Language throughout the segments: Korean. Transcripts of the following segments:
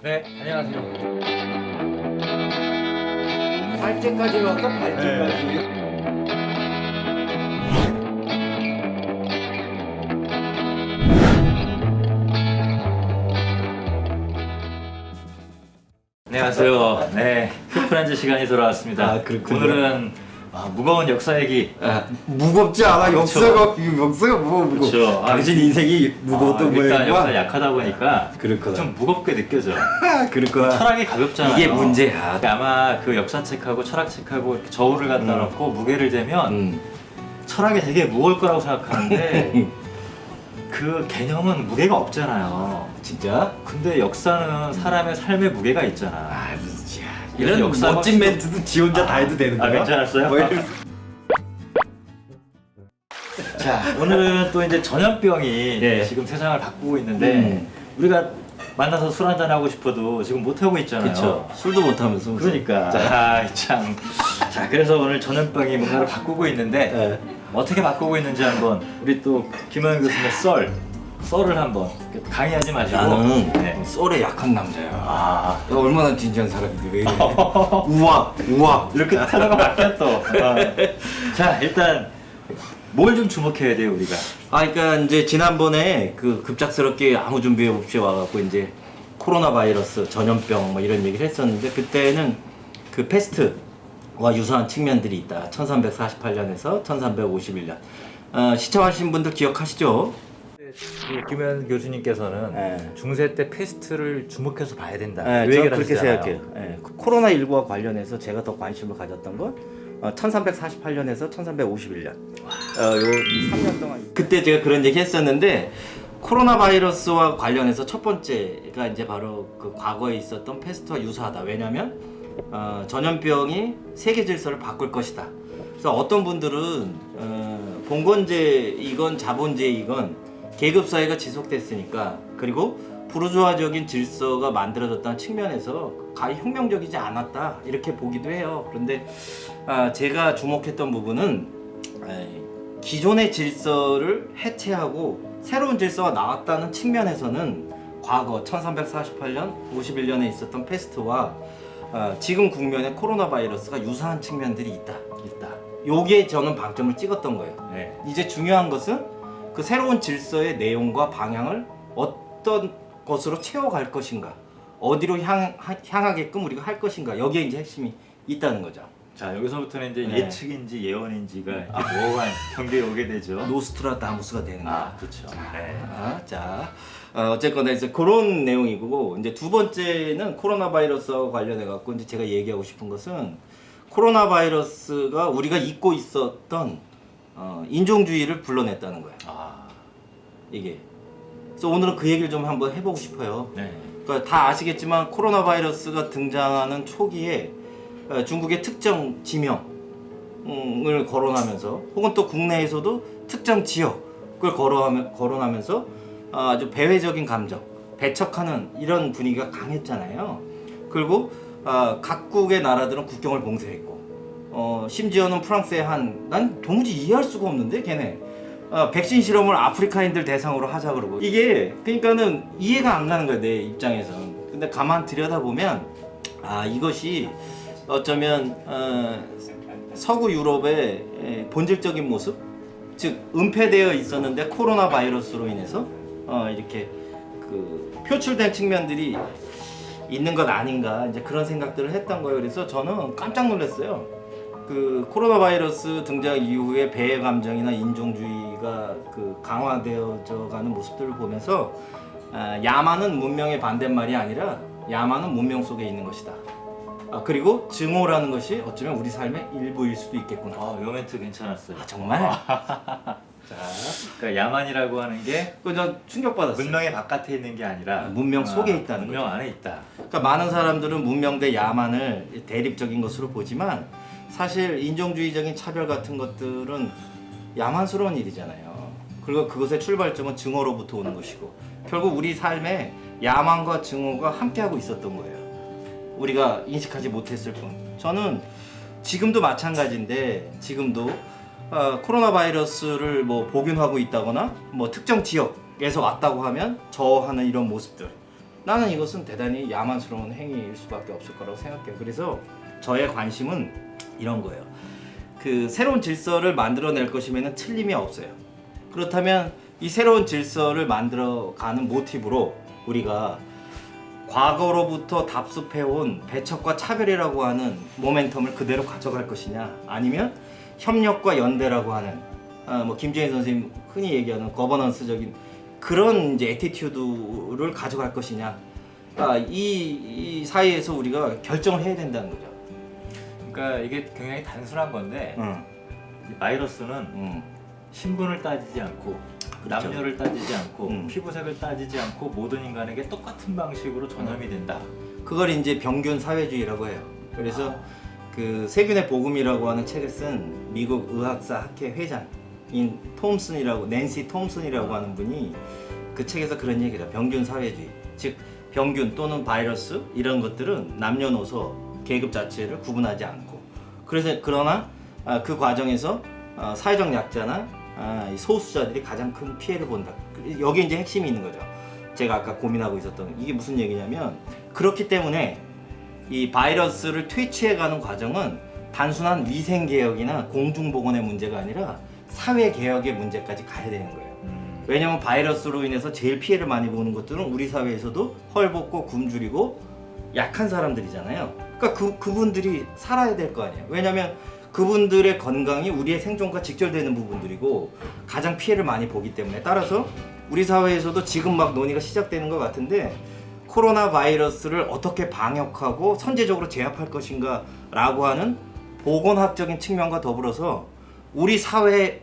네, 안녕하세요. 발제까지 왔어? 발제까지. 안녕하세요. 네, 큐프렌즈 시간이 돌아왔습니다. 아, 그렇군요. 오늘은 무거운 역사 얘기. 무겁지 않아. 역사가 무거워. 그렇죠. 당신 인생이 무거웠던 일단 역사 거야. 약하다 보니까 그렇구나. 좀 무겁게 느껴져. 그렇구나. 철학이 가볍잖아요. 이게 문제야. 아마 그 역사책하고 철학책하고 이렇게 저울을 갖다 놓고 무게를 재면 철학이 되게 무거울 거라고 생각하는데 그 개념은 무게가 없잖아요. 진짜? 근데 역사는 사람의 삶의 무게가 있잖아. 아 무슨 야, 이런 이런 역사 멋진 멘트도 지 혼자 다 해도 되는 거야? 괜찮았어요? 뭐 이런- 자, 오늘은 또 이제 전염병이 네. 지금 세상을 바꾸고 있는데 우리가 만나서 술 한잔 하고 싶어도 지금 못 하고 있잖아요. 그쵸. 술도 못 하면서. 그러니까 참. 자, 그래서 오늘 전염병이 뭔가를 바꾸고 있는데 네. 어떻게 바꾸고 있는지 한번 우리 또 김호영 교수님의 썰을 한번 강의하지 마시고. 나는 네. 썰에 약한 남자야. 아, 너 얼마나 진지한 사람인데 왜 이래? 우와. 이렇게 테러가 바뀌었어. 자, 일단 뭘 좀 주목해야 돼요 우리가? 그러니까 이제 지난번에 그 급작스럽게 아무 준비 없이 와갖고 이제 코로나 바이러스 전염병 뭐 이런 얘기를 했었는데 그때는 그 패스트와 유사한 측면들이 있다. 1348년에서 1351년. 시청하신 분들 기억하시죠? 그 김현 교수님께서는 네. 중세 때 패스트를 주목해서 봐야 된다. 네, 이 저는 얘기를 그렇게 하시잖아요. 생각해요. 코로나19와 관련해서 제가 더 관심을 가졌던 건 1348년에서 1351년. 요 3년 동안. 그때 제가 그런 얘기 했었는데 코로나 바이러스와 관련해서 첫 번째가 이제 바로 그 과거에 있었던 패스트와 유사하다. 왜냐하면 전염병이 세계 질서를 바꿀 것이다. 그래서 어떤 분들은 봉건제이건 자본제이건 계급 사회가 지속됐으니까 그리고 부르주아적인 질서가 만들어졌다는 측면에서 가히 혁명적이지 않았다 이렇게 보기도 해요. 그런데 제가 주목했던 부분은 기존의 질서를 해체하고 새로운 질서가 나왔다는 측면에서는 과거 1348년, 51년에 있었던 패스트와 지금 국면의 코로나 바이러스가 유사한 측면들이 있다. 요게 저는 방점을 찍었던 거예요. 네. 이제 중요한 것은 그 새로운 질서의 내용과 방향을 어떤 것으로 채워갈 것인가, 어디로 향하게끔 우리가 할 것인가, 여기에 이제 핵심이 있다는 거죠. 자, 여기서부터는 이제 네. 예측인지 예언인지가 이제 모호한 경계에 오게 되죠. 노스트라다무스가 되는 거야. 그렇죠. 네. 자, 어쨌거나 이제 그런 내용이고 이제 두 번째는 코로나 바이러스와 관련해 갖고 이제 제가 얘기하고 싶은 것은 코로나 바이러스가 우리가 잊고 있었던 인종주의를 불러냈다는 거예요. 이게. 그래서 오늘은 그 얘기를 좀 한번 해보고 싶어요. 네. 그러니까 다 아시겠지만 코로나 바이러스가 등장하는 초기에 중국의 특정 지명을 거론하면서 혹은 또 국내에서도 특정 지역을 거론하면서 아주 배회적인 감정, 배척하는 이런 분위기가 강했잖아요. 그리고 각국의 나라들은 국경을 봉쇄했고 심지어는 프랑스의 난 도무지 이해할 수가 없는데 걔네 백신 실험을 아프리카인들 대상으로 하자 그러고 이게 그러니까는 이해가 안 가는 거야 내 입장에서는. 근데 가만 들여다보면 이것이 어쩌면 서구 유럽의 본질적인 모습, 즉 은폐되어 있었는데 코로나 바이러스로 인해서 이렇게 그 표출된 측면들이 있는 것 아닌가 이제 그런 생각들을 했던 거예요. 그래서 저는 깜짝 놀랐어요. 그 코로나 바이러스 등장 이후에 배회 감정이나 인종주의가 그 강화되어져 가는 모습들을 보면서 야만은 문명의 반대말이 아니라 야만은 문명 속에 있는 것이다. 그리고 증오라는 것이 어쩌면 우리 삶의 일부일 수도 있겠구나. 요 멘트 괜찮았어요. 정말? 자, 그러니까 야만이라고 하는 게 저 충격받았어요. 문명의 바깥에 있는 게 아니라 문명 속에 있다는 문명 거죠. 안에 있다. 그러니까 많은 사람들은 문명 대 야만을 대립적인 것으로 보지만 사실 인종주의적인 차별 같은 것들은 야만스러운 일이잖아요. 그리고 그것의 출발점은 증오로부터 오는 것이고 결국 우리 삶에 야만과 증오가 함께하고 있었던 거예요. 우리가 인식하지 못했을 뿐. 저는 지금도 마찬가지인데 지금도 코로나 바이러스를 뭐 복용하고 있다거나 뭐 특정 지역에서 왔다고 하면 저하는 이런 모습들 나는 이것은 대단히 야만스러운 행위일 수밖에 없을 거라고 생각해요. 그래서 저의 관심은 이런 거예요. 그 새로운 질서를 만들어낼 것이면 틀림이 없어요. 그렇다면 이 새로운 질서를 만들어가는 모티브로 우리가 과거로부터 답습해온 배척과 차별이라고 하는 모멘텀을 그대로 가져갈 것이냐, 아니면 협력과 연대라고 하는 뭐 김재인 선생님 흔히 얘기하는 거버넌스적인 그런 이제 애티튜드를 가져갈 것이냐, 이 사이에서 우리가 결정을 해야 된다는 거죠. 그러니까 이게 굉장히 단순한 건데 이 바이러스는 신분을 따지지 않고 그렇죠. 남녀를 따지지 않고 피부색을 따지지 않고 모든 인간에게 똑같은 방식으로 전염이 된다. 그걸 이제 병균 사회주의라고 해요. 그래서 그 세균의 복음이라고 하는 책을 쓴 미국 의학사 학회 회장인 톰슨이라고, 낸시 톰슨이라고 하는 분이 그 책에서 그런 얘기를 해요. 병균 사회주의. 즉 병균 또는 바이러스 이런 것들은 남녀노소 계급 자체를 구분하지 않고, 그래서 그러나 그 과정에서 사회적 약자나 이 소수자들이 가장 큰 피해를 본다. 여기 이제 핵심이 있는 거죠. 제가 아까 고민하고 있었던 이게 무슨 얘기냐면, 그렇기 때문에 이 바이러스를 퇴치해가는 과정은 단순한 위생개혁이나 공중보건의 문제가 아니라 사회개혁의 문제까지 가야 되는 거예요. 왜냐면 바이러스로 인해서 제일 피해를 많이 보는 것들은 우리 사회에서도 헐벗고 굶주리고 약한 사람들이잖아요. 그러니까 그분들이 살아야 될 거 아니에요. 왜냐면 그분들의 건강이 우리의 생존과 직결되는 부분들이고 가장 피해를 많이 보기 때문에, 따라서 우리 사회에서도 지금 막 논의가 시작되는 것 같은데, 코로나 바이러스를 어떻게 방역하고 선제적으로 제압할 것인가 라고 하는 보건학적인 측면과 더불어서 우리 사회의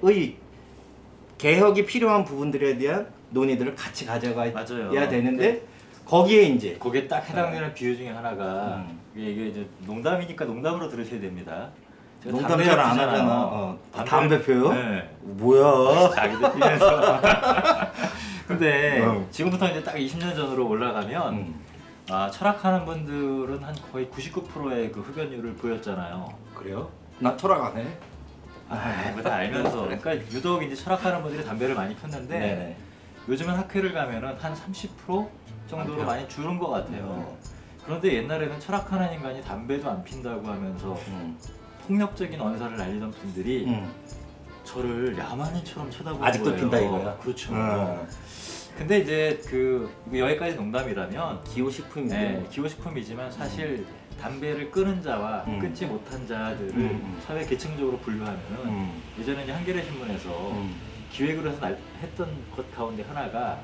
개혁이 필요한 부분들에 대한 논의들을 같이 가져가야 맞아요. 되는데, 거기에 이제 거기에 딱 해당되는 비유 중에 하나가 이게 이제 농담이니까 농담으로 들으셔야 됩니다. 제가 농담 담배를 잘 안 피잖아요. 하잖아. 담배 펴요? 네. 뭐야? 자기들 피면서. 근데 지금부터 이제 딱 20년 전으로 올라가면 철학하는 분들은 한 거의 99%의 그 흡연율을 보였잖아요. 그래요? 나 철학 안 해. 뭐 다 알면서. 그러니까 유독 이제 철학하는 분들이 담배를 많이 폈는데 네네. 요즘은 학회를 가면은 한 30% 정도로 많이 줄은 것 같아요. 그런데 옛날에는 철학하는 인간이 담배도 안 핀다고 하면서 폭력적인 언사를 날리던 분들이 저를 야만인처럼 쳐다보는 아직도 거예요. 핀다 이거야? 그렇죠. 근데 이제 여기까지 농담이라면 기호식품인데. 네, 기호식품이지만 사실 담배를 끊은 자와 끊지 못한 자들을 사회 계층적으로 분류하면은 예전에 이제 한겨레 신문에서 기획으로 해서 했던 것 가운데 하나가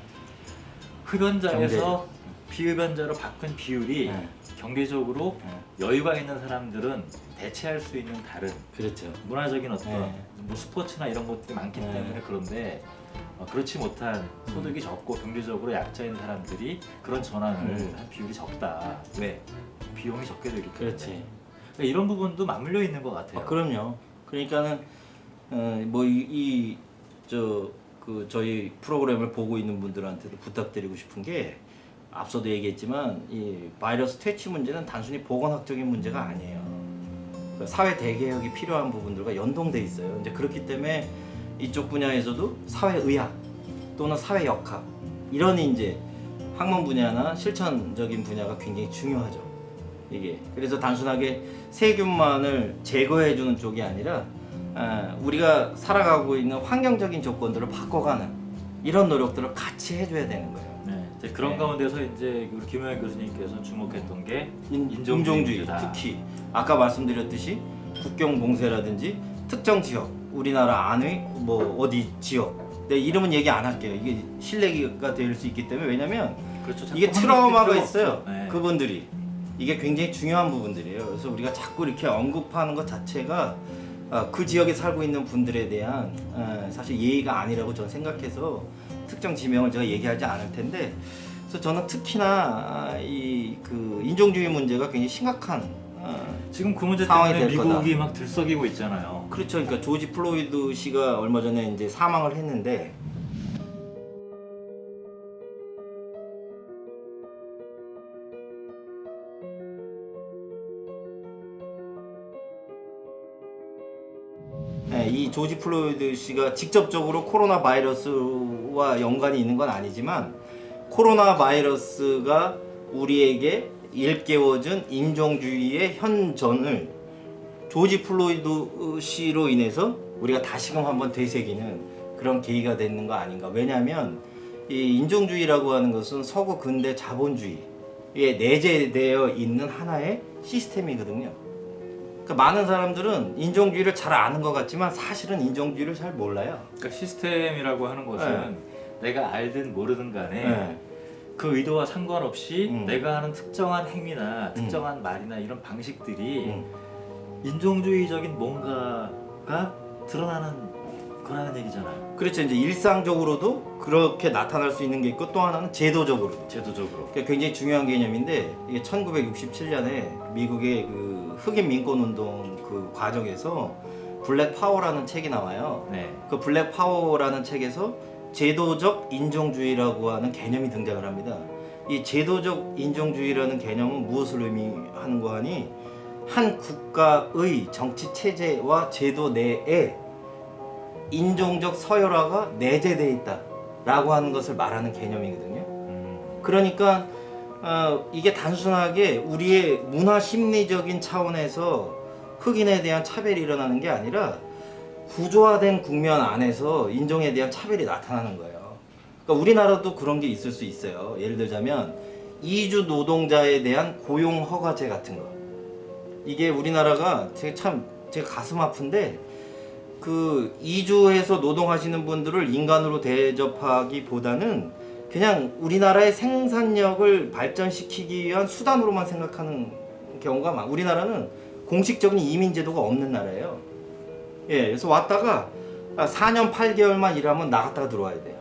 흡연자에서 비흡연자로 바꾼 비율이 경제적으로 여유가 있는 사람들은 대체할 수 있는 다른 그렇죠. 문화적인 어떤 뭐 스포츠나 이런 것들이 많기 때문에 그런데 그렇지 못한 소득이 적고 경제적으로 약자인 사람들이 그런 전환을 한 비율이 적다. 왜? 비용이 적게 되기 때문에. 그렇지. 그러니까 이런 부분도 맞물려 있는 것 같아요. 그럼요. 그러니까는 뭐 저희 프로그램을 보고 있는 분들한테도 부탁드리고 싶은 게, 앞서도 얘기했지만 이 바이러스 퇴치 문제는 단순히 보건학적인 문제가 아니에요. 사회 대개혁이 필요한 부분들과 연동돼 있어요. 이제 그렇기 때문에 이쪽 분야에서도 사회의학 또는 사회역학 이런 이제 학문 분야나 실천적인 분야가 굉장히 중요하죠. 이게 그래서 단순하게 세균만을 제거해주는 쪽이 아니라 우리가 살아가고 있는 환경적인 조건들을 바꿔가는 이런 노력들을 같이 해줘야 되는 거예요. 네, 이제 그런 가운데서 이제 우리 김호영 교수님께서 주목했던 게 인종주의, 인종주의다. 특히 아까 말씀드렸듯이 국경 봉쇄라든지 특정 지역, 우리나라 안의 뭐 어디 지역, 내 이름은 얘기 안 할게요. 이게 실례가 될 수 있기 때문에. 왜냐면 그렇죠. 이게 트라우마가 있어요. 네. 그분들이 이게 굉장히 중요한 부분들이에요. 그래서 우리가 자꾸 이렇게 언급하는 것 자체가 그 지역에 살고 있는 분들에 대한 사실 예의가 아니라고 저는 생각해서 특정 지명을 제가 얘기하지 않을 텐데, 그래서 저는 특히나 그 인종주의 문제가 굉장히 심각한 지금 그 문제 상황이 때문에 될 미국이 거다. 막 들썩이고 있잖아요. 그렇죠. 그러니까 조지 플로이드 씨가 얼마 전에 이제 사망을 했는데, 이 조지 플로이드 씨가 직접적으로 코로나 바이러스와 연관이 있는 건 아니지만, 코로나 바이러스가 우리에게 일깨워준 인종주의의 현전을 조지 플로이드 씨로 인해서 우리가 다시금 한번 되새기는 그런 계기가 되는 거 아닌가. 왜냐하면 이 인종주의라고 하는 것은 서구 근대 자본주의에 내재되어 있는 하나의 시스템이거든요. 그러니까 많은 사람들은 인종주의를 잘 아는 것 같지만 사실은 인종주의를 잘 몰라요. 그러니까 시스템이라고 하는 것은 내가 알든 모르든 간에 네. 그 의도와 상관없이 음. 내가 하는 특정한 행위나 특정한 말이나 이런 방식들이 음. 인종주의적인 뭔가가 드러나는 거라는 얘기잖아요. 그렇죠. 이제 일상적으로도 그렇게 나타날 수 있는 게 있고 또 하나는 제도적으로도. 제도적으로. 그게 굉장히 중요한 개념인데 이게 1967년에 미국의 그 흑인 민권 운동 그 과정에서 블랙 파워라는 책이 나와요. 네. 그 블랙 파워라는 책에서 제도적 인종주의라고 하는 개념이 등장을 합니다. 이 제도적 인종주의라는 개념은 무엇을 의미하는가 하니 한 국가의 정치 체제와 제도 내에 인종적 서열화가 내재되어 있다라고 하는 것을 말하는 개념이거든요. 그러니까 이게 단순하게 우리의 문화 심리적인 차원에서 흑인에 대한 차별이 일어나는 게 아니라 구조화된 국면 안에서 인종에 대한 차별이 나타나는 거예요. 그러니까 우리나라도 그런 게 있을 수 있어요. 예를 들자면 이주 노동자에 대한 고용 허가제 같은 거. 이게 우리나라가 제가 가슴 아픈데 그 이주해서 노동하시는 분들을 인간으로 대접하기보다는 그냥 우리나라의 생산력을 발전시키기 위한 수단으로만 생각하는 경우가 많아. 우리나라는 공식적인 이민 제도가 없는 나라예요. 예, 그래서 왔다가 4년 8개월만 일하면 나갔다가 들어와야 돼요.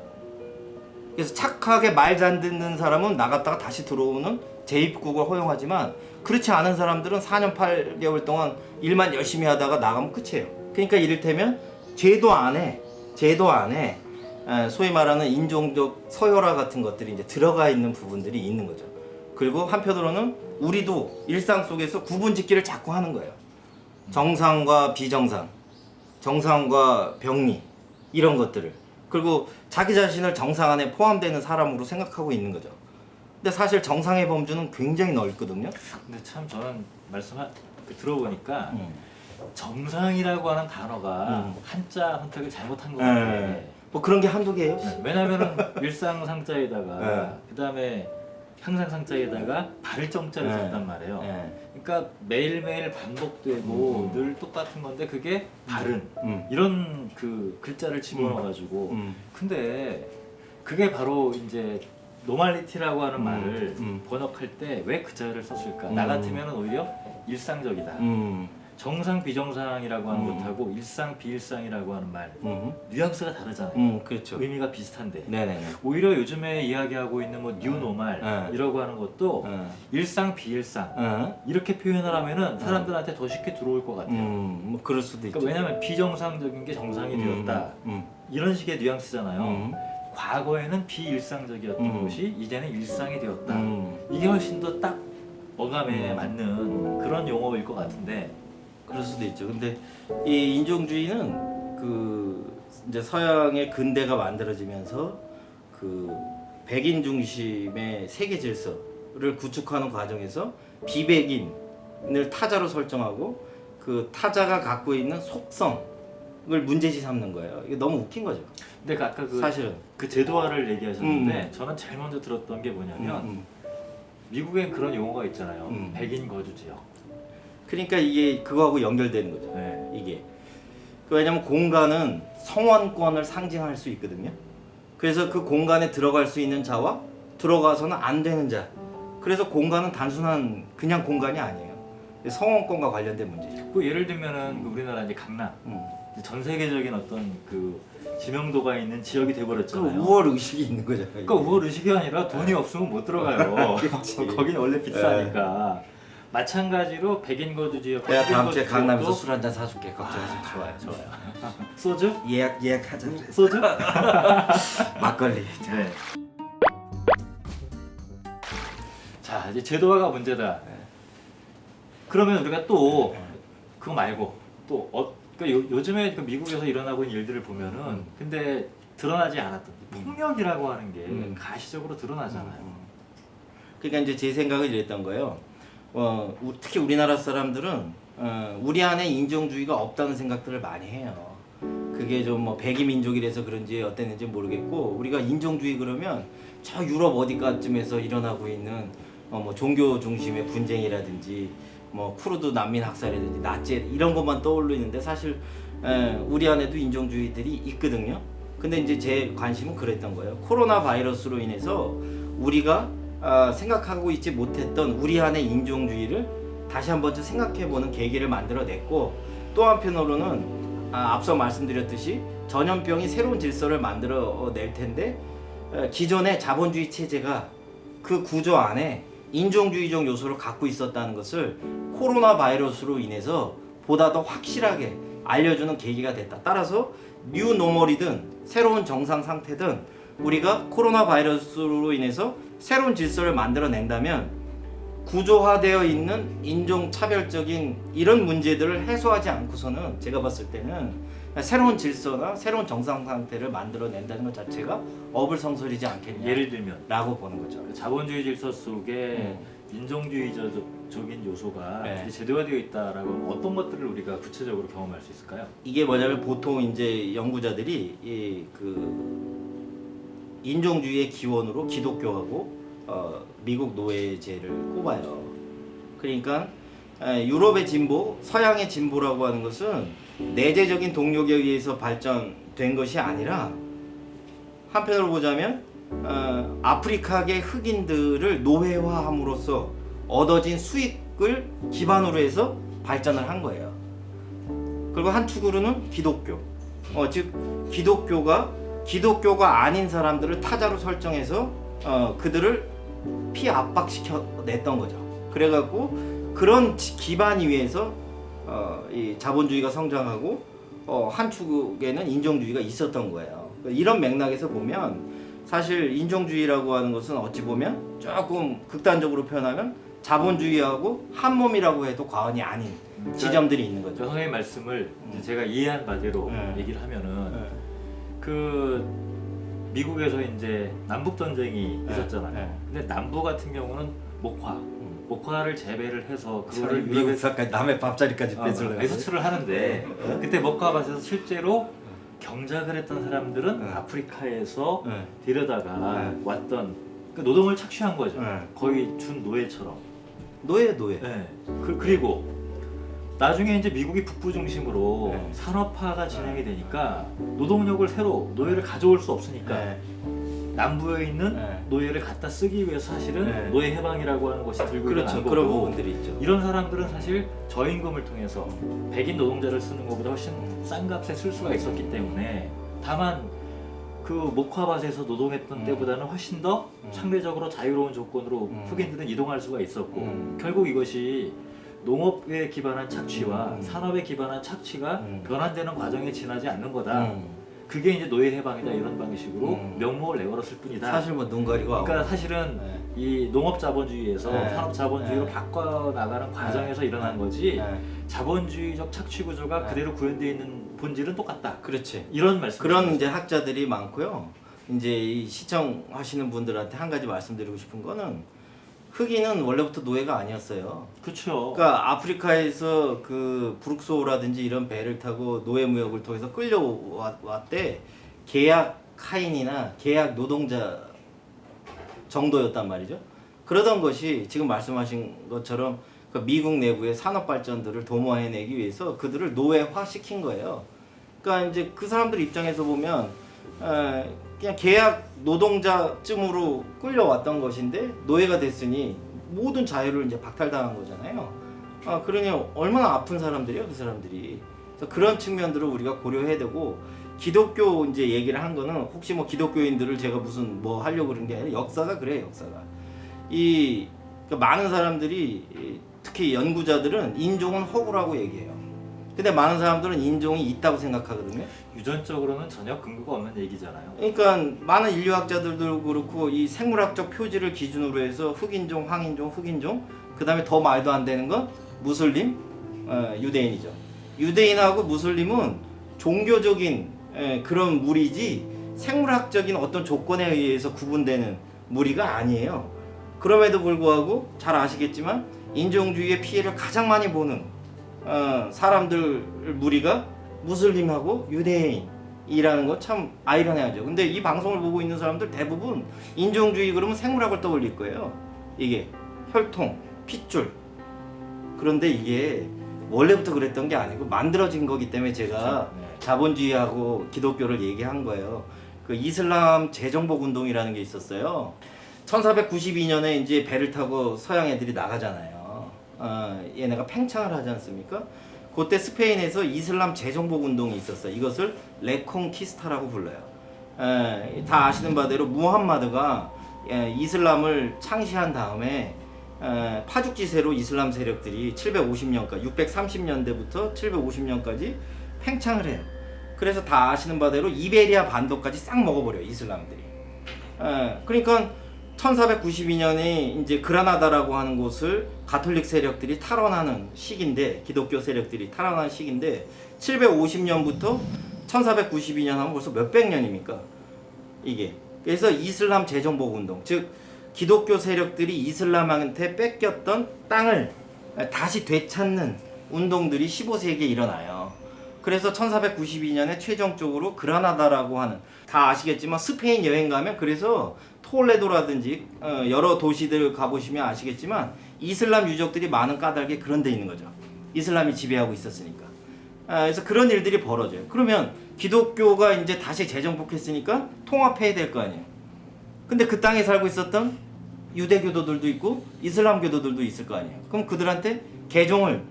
그래서 착하게 말 잘 듣는 사람은 나갔다가 다시 들어오는 재입국을 허용하지만 그렇지 않은 사람들은 4년 8개월 동안 일만 열심히 하다가 나가면 끝이에요. 그러니까 이를테면 제도 안에 소위 말하는 인종적 서열화 같은 것들이 이제 들어가 있는 부분들이 있는 거죠. 그리고 한편으로는 우리도 일상 속에서 구분짓기를 자꾸 하는 거예요. 정상과 비정상, 정상과 병리 이런 것들을. 그리고 자기 자신을 정상 안에 포함되는 사람으로 생각하고 있는 거죠. 근데 사실 정상의 범주는 굉장히 넓거든요. 근데 참 저는 들어보니까 정상이라고 하는 단어가 한자 선택을 잘못한 것 같아요. 뭐 그런 게 한두 개예요. 왜냐면은 일상상자에다가 네. 그다음에 항상상자에다가 발정자를 네. 썼단 말이에요. 네. 그러니까 매일매일 반복되고 늘 똑같은 건데 그게 발은 이런 그 글자를 집어넣어가지고 근데 그게 바로 이제 노멀리티라고 하는 말을 번역할 때 왜 그 자를 썼을까? 나 같으면 오히려 일상적이다. 정상 비정상이라고 하는 것하고 일상 비일상이라고 하는 말 뉘앙스가 다르잖아요. 그렇죠. 의미가 비슷한데 네네네. 오히려 요즘에 이야기하고 있는 뭐 뉴노멀 이라고 하는 것도 일상 비일상 이렇게 표현을 하면은 사람들한테 더 쉽게 들어올 것 같아요. 뭐 그럴 수도 있죠. 그러니까 왜냐하면 비정상적인 게 정상이 되었다 이런 식의 뉘앙스잖아요. 과거에는 비일상적이었던 것이 이제는 일상이 되었다. 이게 훨씬 더 딱 어감에 맞는 그런 용어일 것 같은데. 그럴 수도 있죠. 근데 이 인종주의는 그 이제 서양의 근대가 만들어지면서 그 백인 중심의 세계 질서를 구축하는 과정에서 비백인을 타자로 설정하고 그 타자가 갖고 있는 속성을 문제시 삼는 거예요. 이게 너무 웃긴 거죠. 근데 아까 사실은 그 제도화를 얘기하셨는데 저는 제일 먼저 들었던 게 뭐냐면 미국엔 그런 용어가 있잖아요. 백인 거주 지역. 그러니까 이게 그거하고 연결되는 거죠. 네. 이게 왜냐면 공간은 성원권을 상징할 수 있거든요. 그래서 그 공간에 들어갈 수 있는 자와 들어가서는 안 되는 자. 그래서 공간은 단순한 그냥 공간이 아니에요. 성원권과 관련된 문제죠. 그 예를 들면은 그 우리나라 이제 강남 전 세계적인 어떤 그 지명도가 있는 지역이 그 돼버렸잖아요. 우월 의식이 있는 거죠. 그러니까 우월 의식이 아니라 돈이 없으면 못 들어가요. 거기는 원래 비싸니까. 마찬가지로 백인 거주 지역. 내가 다음 주에 거주 강남에서 지역도 술 한잔 사줄게. 걱정하지 마. 좋아요. 소주? 예약하자. 소주? 막걸리. 네. 자 이제 제도화가 문제다. 그러면 우리가 또 그거 말고 또 그러니까 요즘에 그 미국에서 일어나고 있는 일들을 보면은 근데 드러나지 않았던 폭력이라고 하는 게 가시적으로 드러나잖아요. 그러니까 이제 제 생각은 이랬던 거예요. 특히 우리나라 사람들은 우리 안에 인종주의가 없다는 생각들을 많이 해요. 그게 좀 뭐 백이 민족이라서 그런지 어땠는지 모르겠고, 우리가 인종주의 그러면 저 유럽 어디까쯤에서 일어나고 있는 뭐 종교 중심의 분쟁이라든지 뭐 쿠르드 난민 학살이라든지 나치 이런 것만 떠올리는데, 사실 우리 안에도 인종주의들이 있거든요. 근데 이제 제 관심은 그랬던 거예요. 코로나 바이러스로 인해서 우리가 생각하고 있지 못했던 우리 안의 인종주의를 다시 한번 생각해보는 계기를 만들어냈고, 또 한편으로는 앞서 말씀드렸듯이 전염병이 새로운 질서를 만들어낼 텐데, 기존의 자본주의 체제가 그 구조 안에 인종주의적 요소를 갖고 있었다는 것을 코로나 바이러스로 인해서 보다 더 확실하게 알려주는 계기가 됐다. 따라서 뉴 노멀이든 새로운 정상 상태든 우리가 코로나 바이러스로 인해서 새로운 질서를 만들어낸다면 구조화되어 있는 인종차별적인 이런 문제들을 해소하지 않고서는 제가 봤을 때는 새로운 질서나 새로운 정상 상태를 만들어낸다는 것 자체가 어불성설이지 않겠냐, 예를 들면 라고 보는 거죠. 자본주의 질서 속에 인종주의적인 요소가 네. 이제 제도가 되어 있다라고 하면 어떤 것들을 우리가 구체적으로 경험할 수 있을까요? 이게 뭐냐면 보통 이제 연구자들이 인종주의의 기원으로 기독교하고 미국 노예제를 꼽아요. 그러니까 유럽의 진보, 서양의 진보라고 하는 것은 내재적인 동력에 의해서 발전된 것이 아니라, 한편으로 보자면 아프리카계 흑인들을 노예화함으로써 얻어진 수익을 기반으로 해서 발전을 한 거예요. 그리고 한 축으로는 기독교, 즉 기독교가 아닌 사람들을 타자로 설정해서 그들을 피압박시켜냈던 거죠. 그래갖고 그런 기반 위에서 이 자본주의가 성장하고 한 축에는 인종주의가 있었던 거예요. 이런 맥락에서 보면 사실 인종주의라고 하는 것은 어찌 보면 조금 극단적으로 표현하면 자본주의하고 한 몸이라고 해도 과언이 아닌 지점들이 있는 거죠. 선생님 말씀을 이제 제가 이해한 바대로 얘기를 하면은 그 미국에서 이제 남북 전쟁이 있었잖아요. 근데 남부 같은 경우는 목화를 재배를 해서 그거를 미국사까지 남의 밥자리까지 뺏으려고 매수출을 하는데, 그때 목화밭에서 실제로 경작을 했던 사람들은 아프리카에서 데려다가 왔던 그 노동을 착취한 거죠. 거의 준 노예처럼. 노예. 네. 그리고 나중에 이제 미국이 북부 중심으로 산업화가 진행이 되니까 노동력을 새로 노예를 가져올 수 없으니까 남부에 있는 노예를 갖다 쓰기 위해서 사실은 노예 해방이라고 하는 것이 들고 일어난 거고, 그런 부분들이 있죠. 이런 사람들은 사실 저임금을 통해서 백인 노동자를 쓰는 것보다 훨씬 싼 값에 쓸 수가 있었기 때문에, 다만 그 목화밭에서 노동했던 때보다는 훨씬 더 상대적으로 자유로운 조건으로 흑인들은 이동할 수가 있었고, 결국 이것이 농업에 기반한 착취와 산업에 기반한 착취가 변환되는 과정에 지나지 않는 거다. 그게 이제 노예 해방이다, 이런 방식으로 명목을 내걸었을 뿐이다. 사실 뭐 눈 가리고 그러니까 사실은 이 농업 자본주의에서 산업 자본주의로 바꿔 나가는 과정에서 일어난 거지, 자본주의적 착취 구조가 그대로 구현되어 있는 본질은 똑같다. 그렇지. 이런 말씀. 그런 이제 학자들이 많고요. 이제 이 시청하시는 분들한테 한 가지 말씀드리고 싶은 거는, 흑인은 원래부터 노예가 아니었어요. 그렇죠. 그러니까 아프리카에서 그 브룩소라든지 이런 배를 타고 노예 무역을 통해서 끌려왔대. 계약 하인이나 계약 노동자 정도였단 말이죠. 그러던 것이 지금 말씀하신 것처럼 그 미국 내부의 산업 발전들을 도모해내기 위해서 그들을 노예화 시킨 거예요. 그러니까 이제 그 사람들 입장에서 보면 그냥 계약 노동자쯤으로 끌려왔던 것인데 노예가 됐으니 모든 자유를 이제 박탈당한 거잖아요. 그러니 얼마나 아픈 사람들이에요, 그 사람들이. 그래서 그런 측면들을 우리가 고려해야 되고, 기독교 이제 얘기를 한 거는 혹시 뭐 기독교인들을 제가 무슨 뭐 하려고 그런 게 아니라 역사가 그래요, 역사가. 그러니까 많은 사람들이, 특히 연구자들은 인종은 허구라고 얘기해요. 근데 많은 사람들은 인종이 있다고 생각하거든요. 유전적으로는 전혀 근거가 없는 얘기잖아요. 그러니까 많은 인류학자들도 그렇고 이 생물학적 표지를 기준으로 해서 흑인종, 황인종, 흑인종, 그 다음에 더 말도 안 되는 건 무슬림, 유대인이죠. 유대인하고 무슬림은 종교적인 그런 무리지 생물학적인 어떤 조건에 의해서 구분되는 무리가 아니에요. 그럼에도 불구하고 잘 아시겠지만 인종주의의 피해를 가장 많이 보는 사람들 무리가 무슬림하고 유대인이라는 거 참 아이러니하죠. 근데 이 방송을 보고 있는 사람들 대부분 인종주의 그러면 생물학을 떠올릴 거예요. 이게 혈통, 핏줄. 그런데 이게 원래부터 그랬던 게 아니고 만들어진 거기 때문에 제가 그렇죠. 네. 자본주의하고 기독교를 얘기한 거예요. 그 이슬람 재정복 운동이라는 게 있었어요. 1492년에 이제 배를 타고 서양 애들이 나가잖아요. 얘네가 팽창을 하지 않습니까? 그때 스페인에서 이슬람 재정복 운동이 있었어요. 이것을 레콩키스타라고 불러요. 다 아시는 바대로 무함마드가 이슬람을 창시한 다음에 파죽지세로 이슬람 세력들이 750년까지 630년대부터 750년까지 팽창을 해요. 그래서 다 아시는 바대로 이베리아 반도까지 싹 먹어버려요, 이슬람들이. 그러니까 1492년에 이제 그라나다라고 하는 곳을 가톨릭 세력들이 탈환하는 시기인데, 기독교 세력들이 탈환하는 시기인데 750년부터 1492년 하면 벌써 몇백 년입니까? 이게. 그래서 이슬람 재정복 운동, 즉 기독교 세력들이 이슬람한테 뺏겼던 땅을 다시 되찾는 운동들이 15세기에 일어나요. 그래서 1492년에 최종적으로 그라나다라고 하는, 다 아시겠지만 스페인 여행 가면 그래서 톨레도라든지 여러 도시들 가보시면 아시겠지만 이슬람 유적들이 많은 까닭에 그런 데 있는 거죠. 이슬람이 지배하고 있었으니까. 그래서 그런 일들이 벌어져요. 그러면 기독교가 이제 다시 재정복했으니까 통합해야 될 거 아니에요. 근데 그 땅에 살고 있었던 유대교도들도 있고 이슬람 교도들도 있을 거 아니에요. 그럼 그들한테 개종을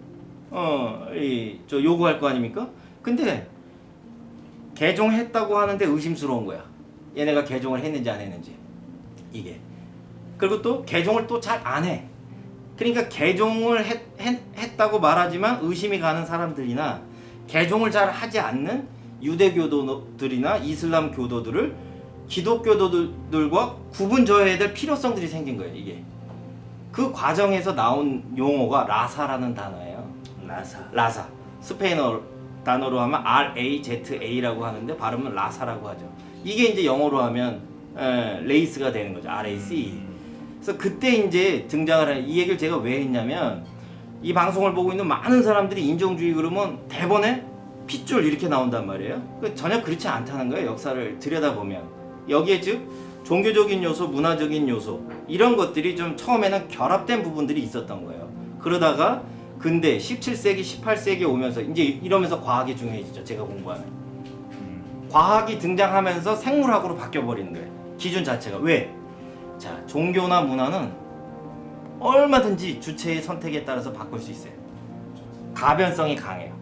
요구할 거 아닙니까? 근데 개종했다고 하는데 의심스러운 거야. 얘네가 개종을 했는지 안 했는지. 이게. 그리고 또 개종을 또 잘 안 해. 그러니까 개종을 했다고 말하지만 의심이 가는 사람들이나 개종을 잘 하지 않는 유대교도들이나 이슬람 교도들을 기독교도들과 구분져야 될 필요성들이 생긴 거예요. 이게. 그 과정에서 나온 용어가 라사라는 단어예요. 라사. 스페인어 단어로 하면 RAZA라고 하는데 발음은 라사라고 하죠. 이게 이제 영어로 하면 레이스가 되는 거죠. RAC. 그래서 그때 이제 등장을 한, 이 얘기를 제가 왜 했냐면 이 방송을 보고 있는 많은 사람들이 인종주의 그러면 대본에 핏줄 이렇게 나온단 말이에요. 전혀 그렇지 않다는 거예요. 역사를 들여다보면. 여기에 즉 종교적인 요소, 문화적인 요소 이런 것들이 좀 처음에는 결합된 부분들이 있었던 거예요. 그러다가 근데 17세기, 18세기 오면서 이제 이러면서 과학이 중요해지죠. 제가 공부하면. 과학이 등장하면서 생물학으로 바뀌어버리는 거예요. 기준 자체가. 왜? 자, 종교나 문화는 얼마든지 주체의 선택에 따라서 바꿀 수 있어요. 가변성이 강해요.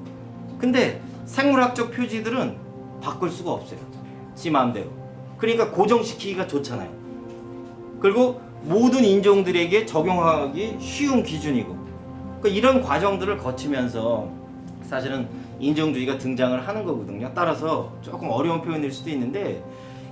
근데 생물학적 표지들은 바꿀 수가 없어요. 지 마음대로. 그러니까 고정시키기가 좋잖아요. 그리고 모든 인종들에게 적용하기 쉬운 기준이고. 그러니까 이런 과정들을 거치면서 사실은 인종주의가 등장을 하는 거거든요. 따라서 조금 어려운 표현일 수도 있는데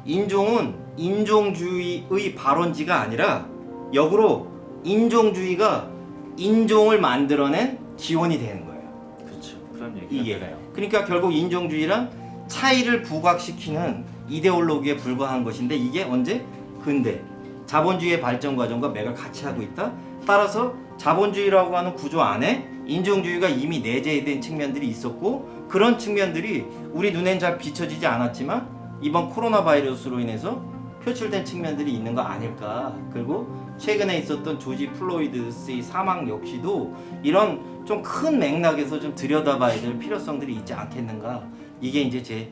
인종은 인종주의의 발원지가 아니라 역으로 인종주의가 인종을 만들어낸 기원이 되는 거예요. 그렇죠. 그런 얘기가 이게. 되네요. 그러니까 결국 인종주의란 차이를 부각시키는 이데올로기에 불과한 것인데 이게 언제? 근대. 자본주의의 발전 과정과 맥을 같이 하고 있다. 따라서 자본주의라고 하는 구조 안에 인종주의가 이미 내재된 측면들이 있었고 그런 측면들이 우리 눈엔 잘 비춰지지 않았지만 이번 코로나 바이러스로 인해서 표출된 측면들이 있는 거 아닐까. 그리고 최근에 있었던 조지 플로이드의 사망 역시도 이런 좀 큰 맥락에서 좀 들여다봐야 될 필요성들이 있지 않겠는가. 이게 이제 제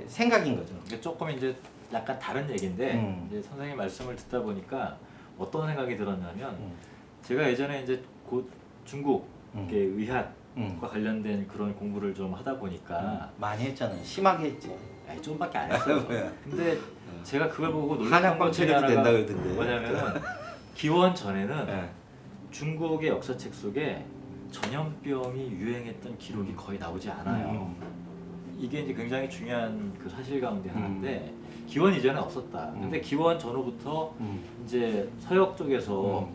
생각인 거죠. 이게 조금 이제 약간 다른 얘기인데 이제 선생님 말씀을 듣다 보니까 어떤 생각이 들었냐면 제가 예전에 이제 곧 중국 의학과 관련된 그런 공부를 좀 하다 보니까 많이 했잖아요. 심하게 했지. 아니, 좀밖에 안 했어요. 근데 제가 그걸 보고 놀랐던 한약방 것 중에 처리도 하나가 된다 그러던데. 뭐냐면은 기원 전에는 네. 중국의 역사책 속에 전염병이 유행했던 기록이 거의 나오지 않아요. 이게 이제 굉장히 중요한 그 사실 가운데 하나인데 기원 이전에 없었다. 근데 기원 전후부터 이제 서역 쪽에서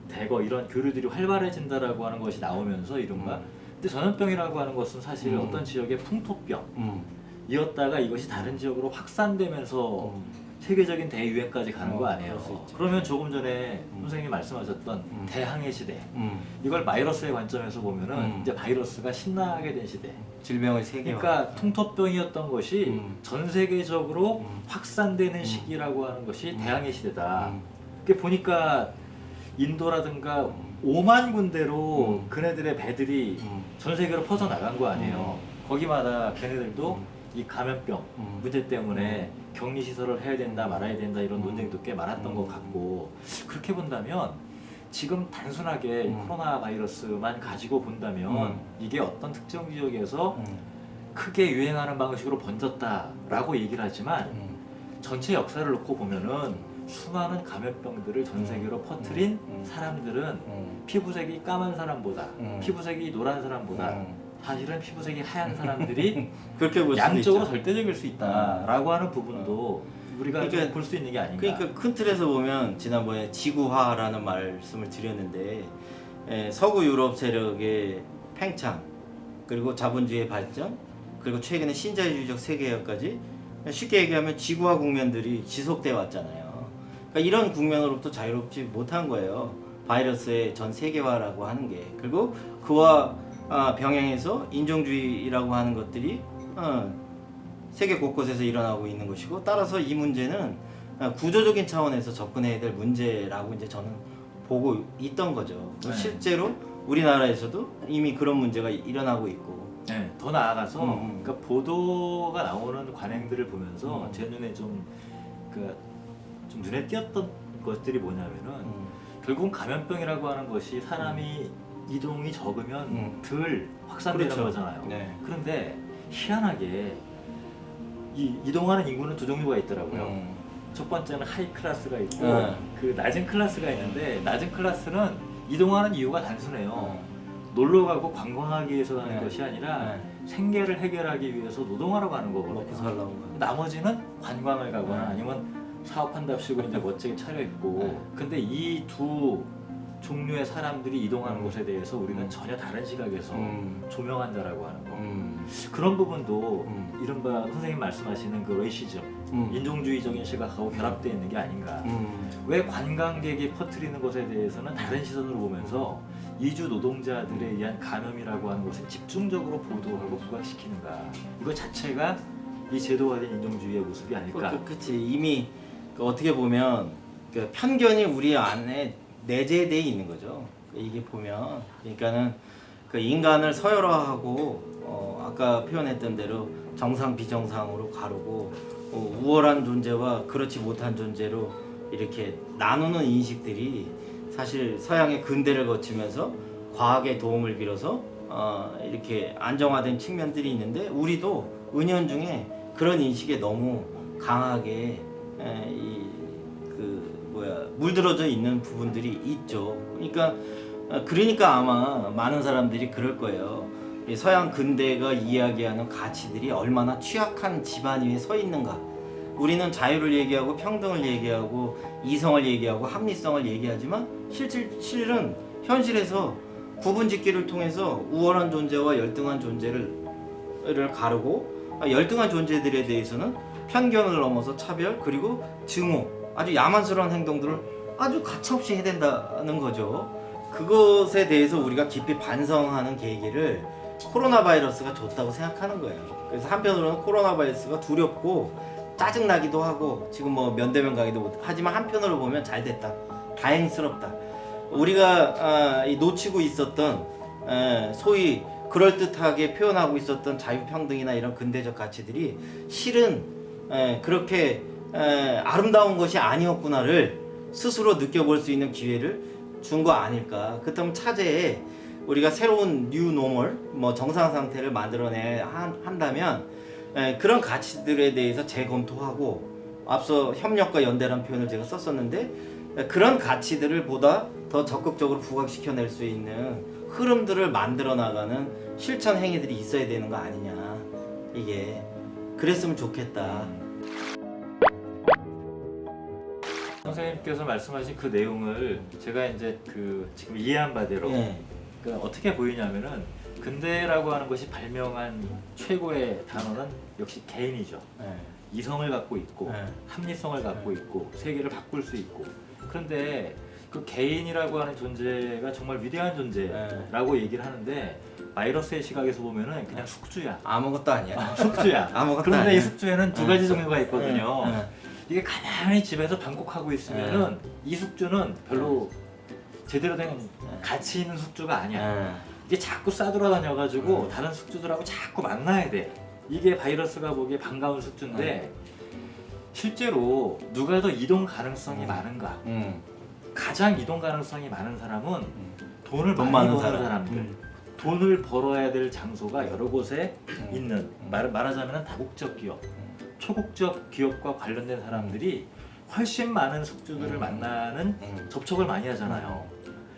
대거 이런 교류들이 활발해진다라고 하는 것이 나오면서 이른바 근데 전염병이라고 하는 것은 사실 어떤 지역의 풍토병이었다가 이것이 다른 지역으로 확산되면서 세계적인 대유행까지 가는 거 아니에요. 그럴 수 있죠. 그러면 조금 전에 선생님이 말씀하셨던 대항해 시대, 이걸 바이러스의 관점에서 보면은 이제 바이러스가 신나게 된 시대. 질병의 세계화. 그러니까 통톱병이었던 것이 전 세계적으로 확산되는 음. 시기라고 하는 것이 대항해 시대다. 그게 보니까 인도라든가 5만 군데로 그네들의 배들이 전 세계로 퍼져 나간 거 아니에요. 거기마다 걔네들도 이 감염병 문제 때문에 격리 시설을 해야 된다 말아야 된다 이런 논쟁도 꽤 많았던 것 같고, 그렇게 본다면 지금 단순하게 코로나 바이러스만 가지고 본다면 이게 어떤 특정 지역에서 크게 유행하는 방식으로 번졌다라고 얘기를 하지만 전체 역사를 놓고 보면은 수많은 감염병들을 전 세계로 퍼뜨린 사람들은 피부색이 까만 사람보다 피부색이 노란 사람보다 사실은 피부색이 하얀 사람들이 그렇게 볼 수도 양적으로 있죠. 절대적일 수 있다라고 하는 부분도 우리가 그러니까- 볼 수 있는 게 아닌가. 그러니까 큰 틀에서 보면 지난번에 지구화라는 말씀을 드렸는데, 서구 유럽 세력의 팽창, 그리고 자본주의의 발전, 그리고 최근에 신자유주의적 세계화까지 쉽게 얘기하면 지구화 국면들이 지속돼 왔잖아요. 그러니까 이런 국면으로부터 자유롭지 못한 거예요. 바이러스의 전 세계화라고 하는 게. 그리고 그와 병행해서 인종주의라고 하는 것들이 세계 곳곳에서 일어나고 있는 것이고, 따라서 이 문제는 구조적인 차원에서 접근해야 될 문제라고 이제 저는 보고 있던 거죠. 네. 실제로 우리나라에서도 이미 그런 문제가 일어나고 있고. 네, 더 나아가서 그러니까 보도가 나오는 관행들을 보면서 제 눈에 좀 눈에 띄었던 것들이 뭐냐면은 결국은 감염병이라고 하는 것이 사람이 이동이 적으면 덜 확산되는 그렇죠. 거잖아요. 네. 그런데 희한하게 이 이동하는 인구는 두 종류가 있더라고요. 첫 번째는 하이 클래스가 있고 그 낮은 클래스가 있는데, 낮은 클래스는 이동하는 이유가 단순해요. 놀러 가고 관광하기 위해서 가는 것이 아니라 생계를 해결하기 위해서 노동하러 가는 먹고 거거든요. 살라고. 나머지는 관광을 가거나 아니면 사업한답시고 이제 멋지게 차려입고. 근데 이 두 종류의 사람들이 이동하는 곳에 대해서 우리는 전혀 다른 시각에서 조명한다라고 하는 거. 그런 부분도 이른바 선생님 말씀하시는 그 레이시즘, 인종주의적인 시각하고 결합되어 있는 게 아닌가. 왜 관광객이 퍼뜨리는 것에 대해서는 다른 시선으로 보면서 이주 노동자들에 의한 감염이라고 하는 것을 집중적으로 보도하고 부각시키는가. 이거 자체가 이 제도화된 인종주의의 모습이 아닐까. 그치. 이미 어떻게 보면 그 편견이 우리 안에 내재되어 있는 거죠. 이게 보면, 그러니까는 그 인간을 서열화하고 아까 표현했던 대로 정상 비정상으로 가르고 우월한 존재와 그렇지 못한 존재로 이렇게 나누는 인식들이 사실 서양의 근대를 거치면서 과학의 도움을 빌어서 이렇게 안정화된 측면들이 있는데, 우리도 은연중에 그런 인식에 너무 강하게 물들어져 있는 부분들이 있죠. 그러니까 아마 많은 사람들이 그럴 거예요. 이 서양 근대가 이야기하는 가치들이 얼마나 취약한 집안 위에 서 있는가. 우리는 자유를 얘기하고 평등을 얘기하고 이성을 얘기하고 합리성을 얘기하지만 실은 현실에서 구분짓기를 통해서 우월한 존재와 열등한 존재를 가르고, 열등한 존재들에 대해서는 편견을 넘어서 차별, 그리고 증오, 아주 야만스러운 행동들을 아주 가차없이 해댄다는 거죠. 그것에 대해서 우리가 깊이 반성하는 계기를 코로나 바이러스가 줬다고 생각하는 거예요. 그래서 한편으로는 코로나 바이러스가 두렵고 짜증나기도 하고 지금 뭐 면대면 가기도 못, 하지만 한편으로 보면 잘 됐다, 다행스럽다. 우리가 놓치고 있었던 소위 그럴듯하게 표현하고 있었던 자유평등이나 이런 근대적 가치들이 실은 그렇게 아름다운 것이 아니었구나를 스스로 느껴볼 수 있는 기회를 준 거 아닐까. 그렇다면 차제에 우리가 새로운 뉴 노멀, 뭐 정상 상태를 만들어내야 한다면 그런 가치들에 대해서 재검토하고, 앞서 협력과 연대라는 표현을 제가 썼었는데, 그런 가치들을 보다 더 적극적으로 부각시켜낼 수 있는 흐름들을 만들어 나가는 실천 행위들이 있어야 되는 거 아니냐. 이게 그랬으면 좋겠다. 선생님께서 말씀하신 그 내용을 제가 이제 지금 이해한 바대로 그러니까 어떻게 보이냐면은, 근대라고 하는 것이 발명한 최고의 단어는 역시 개인이죠. 이성을 갖고 있고 네. 합리성을 갖고 있고 세계를 바꿀 수 있고 그런데 그 개인이라고 하는 존재가 정말 위대한 존재라고 얘기를 하는데 바이러스의 시각에서 보면은 그냥 숙주야. 아무것도 아니야. 숙주야. 아무것도 그런데 아니야. 이 숙주에는 두 가지 종류가 있거든요. 네. 이게 가만히 집에서 방콕하고 있으면은 이 숙주는 별로 제대로 된 가치 있는 숙주가 아니야. 이게 자꾸 싸돌아다녀가지고 다른 숙주들하고 자꾸 만나야 돼. 이게 바이러스가 보기에 반가운 숙주인데 실제로 누가 더 이동 가능성이 많은가? 가장 이동 가능성이 많은 사람은 돈을 돈 많이 많은 버는 사람. 사람들. 돈을 벌어야 될 장소가 여러 곳에 있는 말하자면 다국적 기업, 초국적 기업과 관련된 사람들이 훨씬 많은 숙주들을 만나는 접촉을 많이 하잖아요.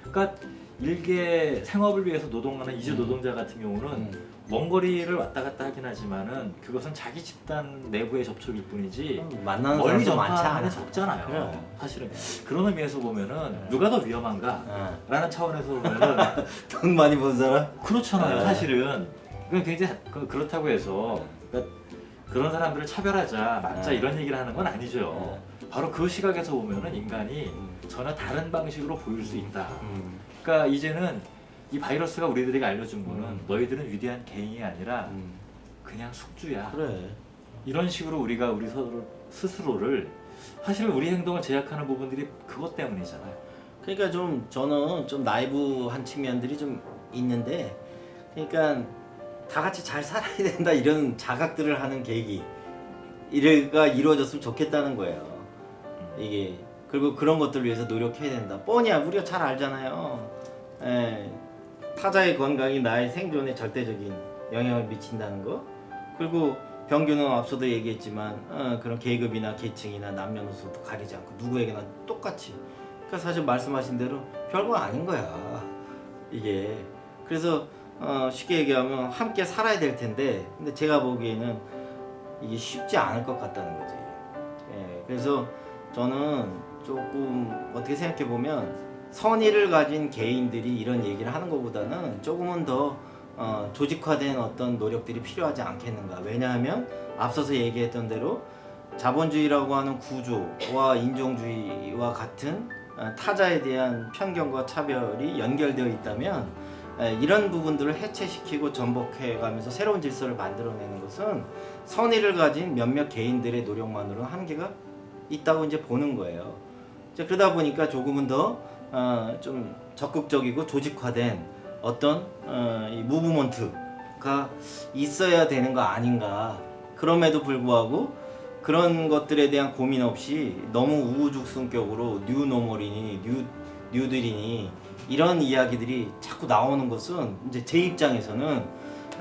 그러니까 일개 생업을 위해서 노동하는 이주 노동자 같은 경우는 먼 거리를 왔다 갔다 하긴 하지만은 그것은 자기 집단 내부의 접촉일 뿐이지 만나는 멀리 사람도 많지 전파하는 않아. 적잖아요. 그래. 사실은 그런 의미에서 보면은 누가 더 위험한가? 라는 차원에서 보면은 돈 많이 번 사람? 그렇잖아요. 사실은 그건 굉장히 그렇다고 해서 그러니까 그런 사람들을 차별하자, 막자 이런 얘기를 하는 건 아니죠. 바로 그 시각에서 보면은 인간이 전혀 다른 방식으로 보일 수 있다. 그러니까 이제는 이 바이러스가 우리들에게 알려준 거는 너희들은 위대한 개인이 아니라 그냥 숙주야. 그래. 이런 식으로 우리가 우리 서로 스스로를 사실 우리 행동을 제약하는 부분들이 그것 때문이잖아요. 그러니까 좀 저는 좀 나이브한 측면들이 좀 있는데, 그러니까 다 같이 잘 살아야 된다 이런 자각들을 하는 계기가 이루어졌으면 좋겠다는 거예요. 이게 그리고 그런 것들을 위해서 노력해야 된다. 뻔히야 우리가 잘 알잖아요. 예, 타자의 건강이 나의 생존에 절대적인 영향을 미친다는 거. 그리고 병균은 앞서도 얘기했지만 그런 계급이나 계층이나 남녀노소도 가리지 않고 누구에게나 똑같이. 그러니까 사실 말씀하신 대로 별거 아닌 거야 이게. 그래서 쉽게 얘기하면 함께 살아야 될 텐데, 근데 제가 보기에는 이게 쉽지 않을 것 같다는 거지. 예, 그래서 저는 조금 어떻게 생각해 보면 선의를 가진 개인들이 이런 얘기를 하는 것보다는 조금은 더 조직화된 어떤 노력들이 필요하지 않겠는가. 왜냐하면 앞서서 얘기했던 대로 자본주의라고 하는 구조와 인종주의와 같은 타자에 대한 편견과 차별이 연결되어 있다면 이런 부분들을 해체시키고 전복해가면서 새로운 질서를 만들어내는 것은 선의를 가진 몇몇 개인들의 노력만으로는 한계가 있다고 이제 보는 거예요. 이제 그러다 보니까 조금은 더 좀 적극적이고 조직화된 어떤 이 무브먼트가 있어야 되는 거 아닌가. 그럼에도 불구하고 그런 것들에 대한 고민 없이 너무 우후죽순격으로 뉴노멀이니 뉴들이니 이런 이야기들이 자꾸 나오는 것은 이제 제 입장에서는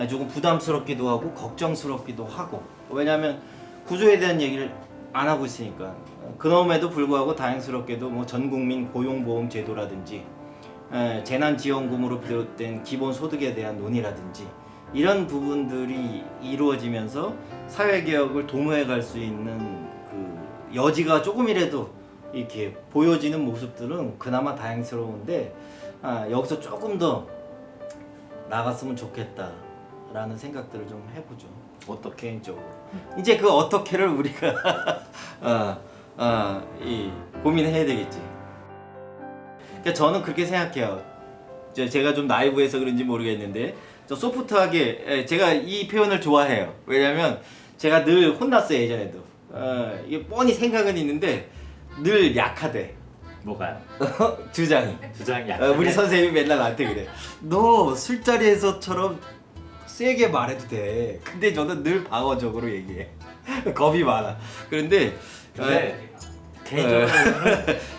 조금 부담스럽기도 하고 걱정스럽기도 하고, 왜냐하면 구조에 대한 얘기를 안 하고 있으니까. 그럼에도 불구하고 다행스럽게도 뭐 전국민 고용보험 제도라든지 재난지원금으로 비롯된 기본소득에 대한 논의라든지 이런 부분들이 이루어지면서 사회개혁을 도모해 갈 수 있는 그 여지가 조금이라도 이렇게 보여지는 모습들은 그나마 다행스러운데, 여기서 조금 더 나갔으면 좋겠다라는 생각들을 좀 해보죠. 어떻게 개인적으로. 이제 그 어떻게를 우리가 고민해야 되겠지. 그러니까 저는 그렇게 생각해요. 제가 좀 나이브해서 그런지 모르겠는데, 저 소프트하게, 제가 이 표현을 좋아해요. 왜냐면 제가 늘 혼났어요, 예전에도. 이게 뻔히 생각은 있는데 늘 약하대. 뭐가요? 주장이. 주장이 약해. 우리 선생님이 맨날 나한테 그래. 너 술자리에서처럼 세게 말해도 돼. 근데 저는 늘 방어적으로 얘기해. 겁이 많아. 그런데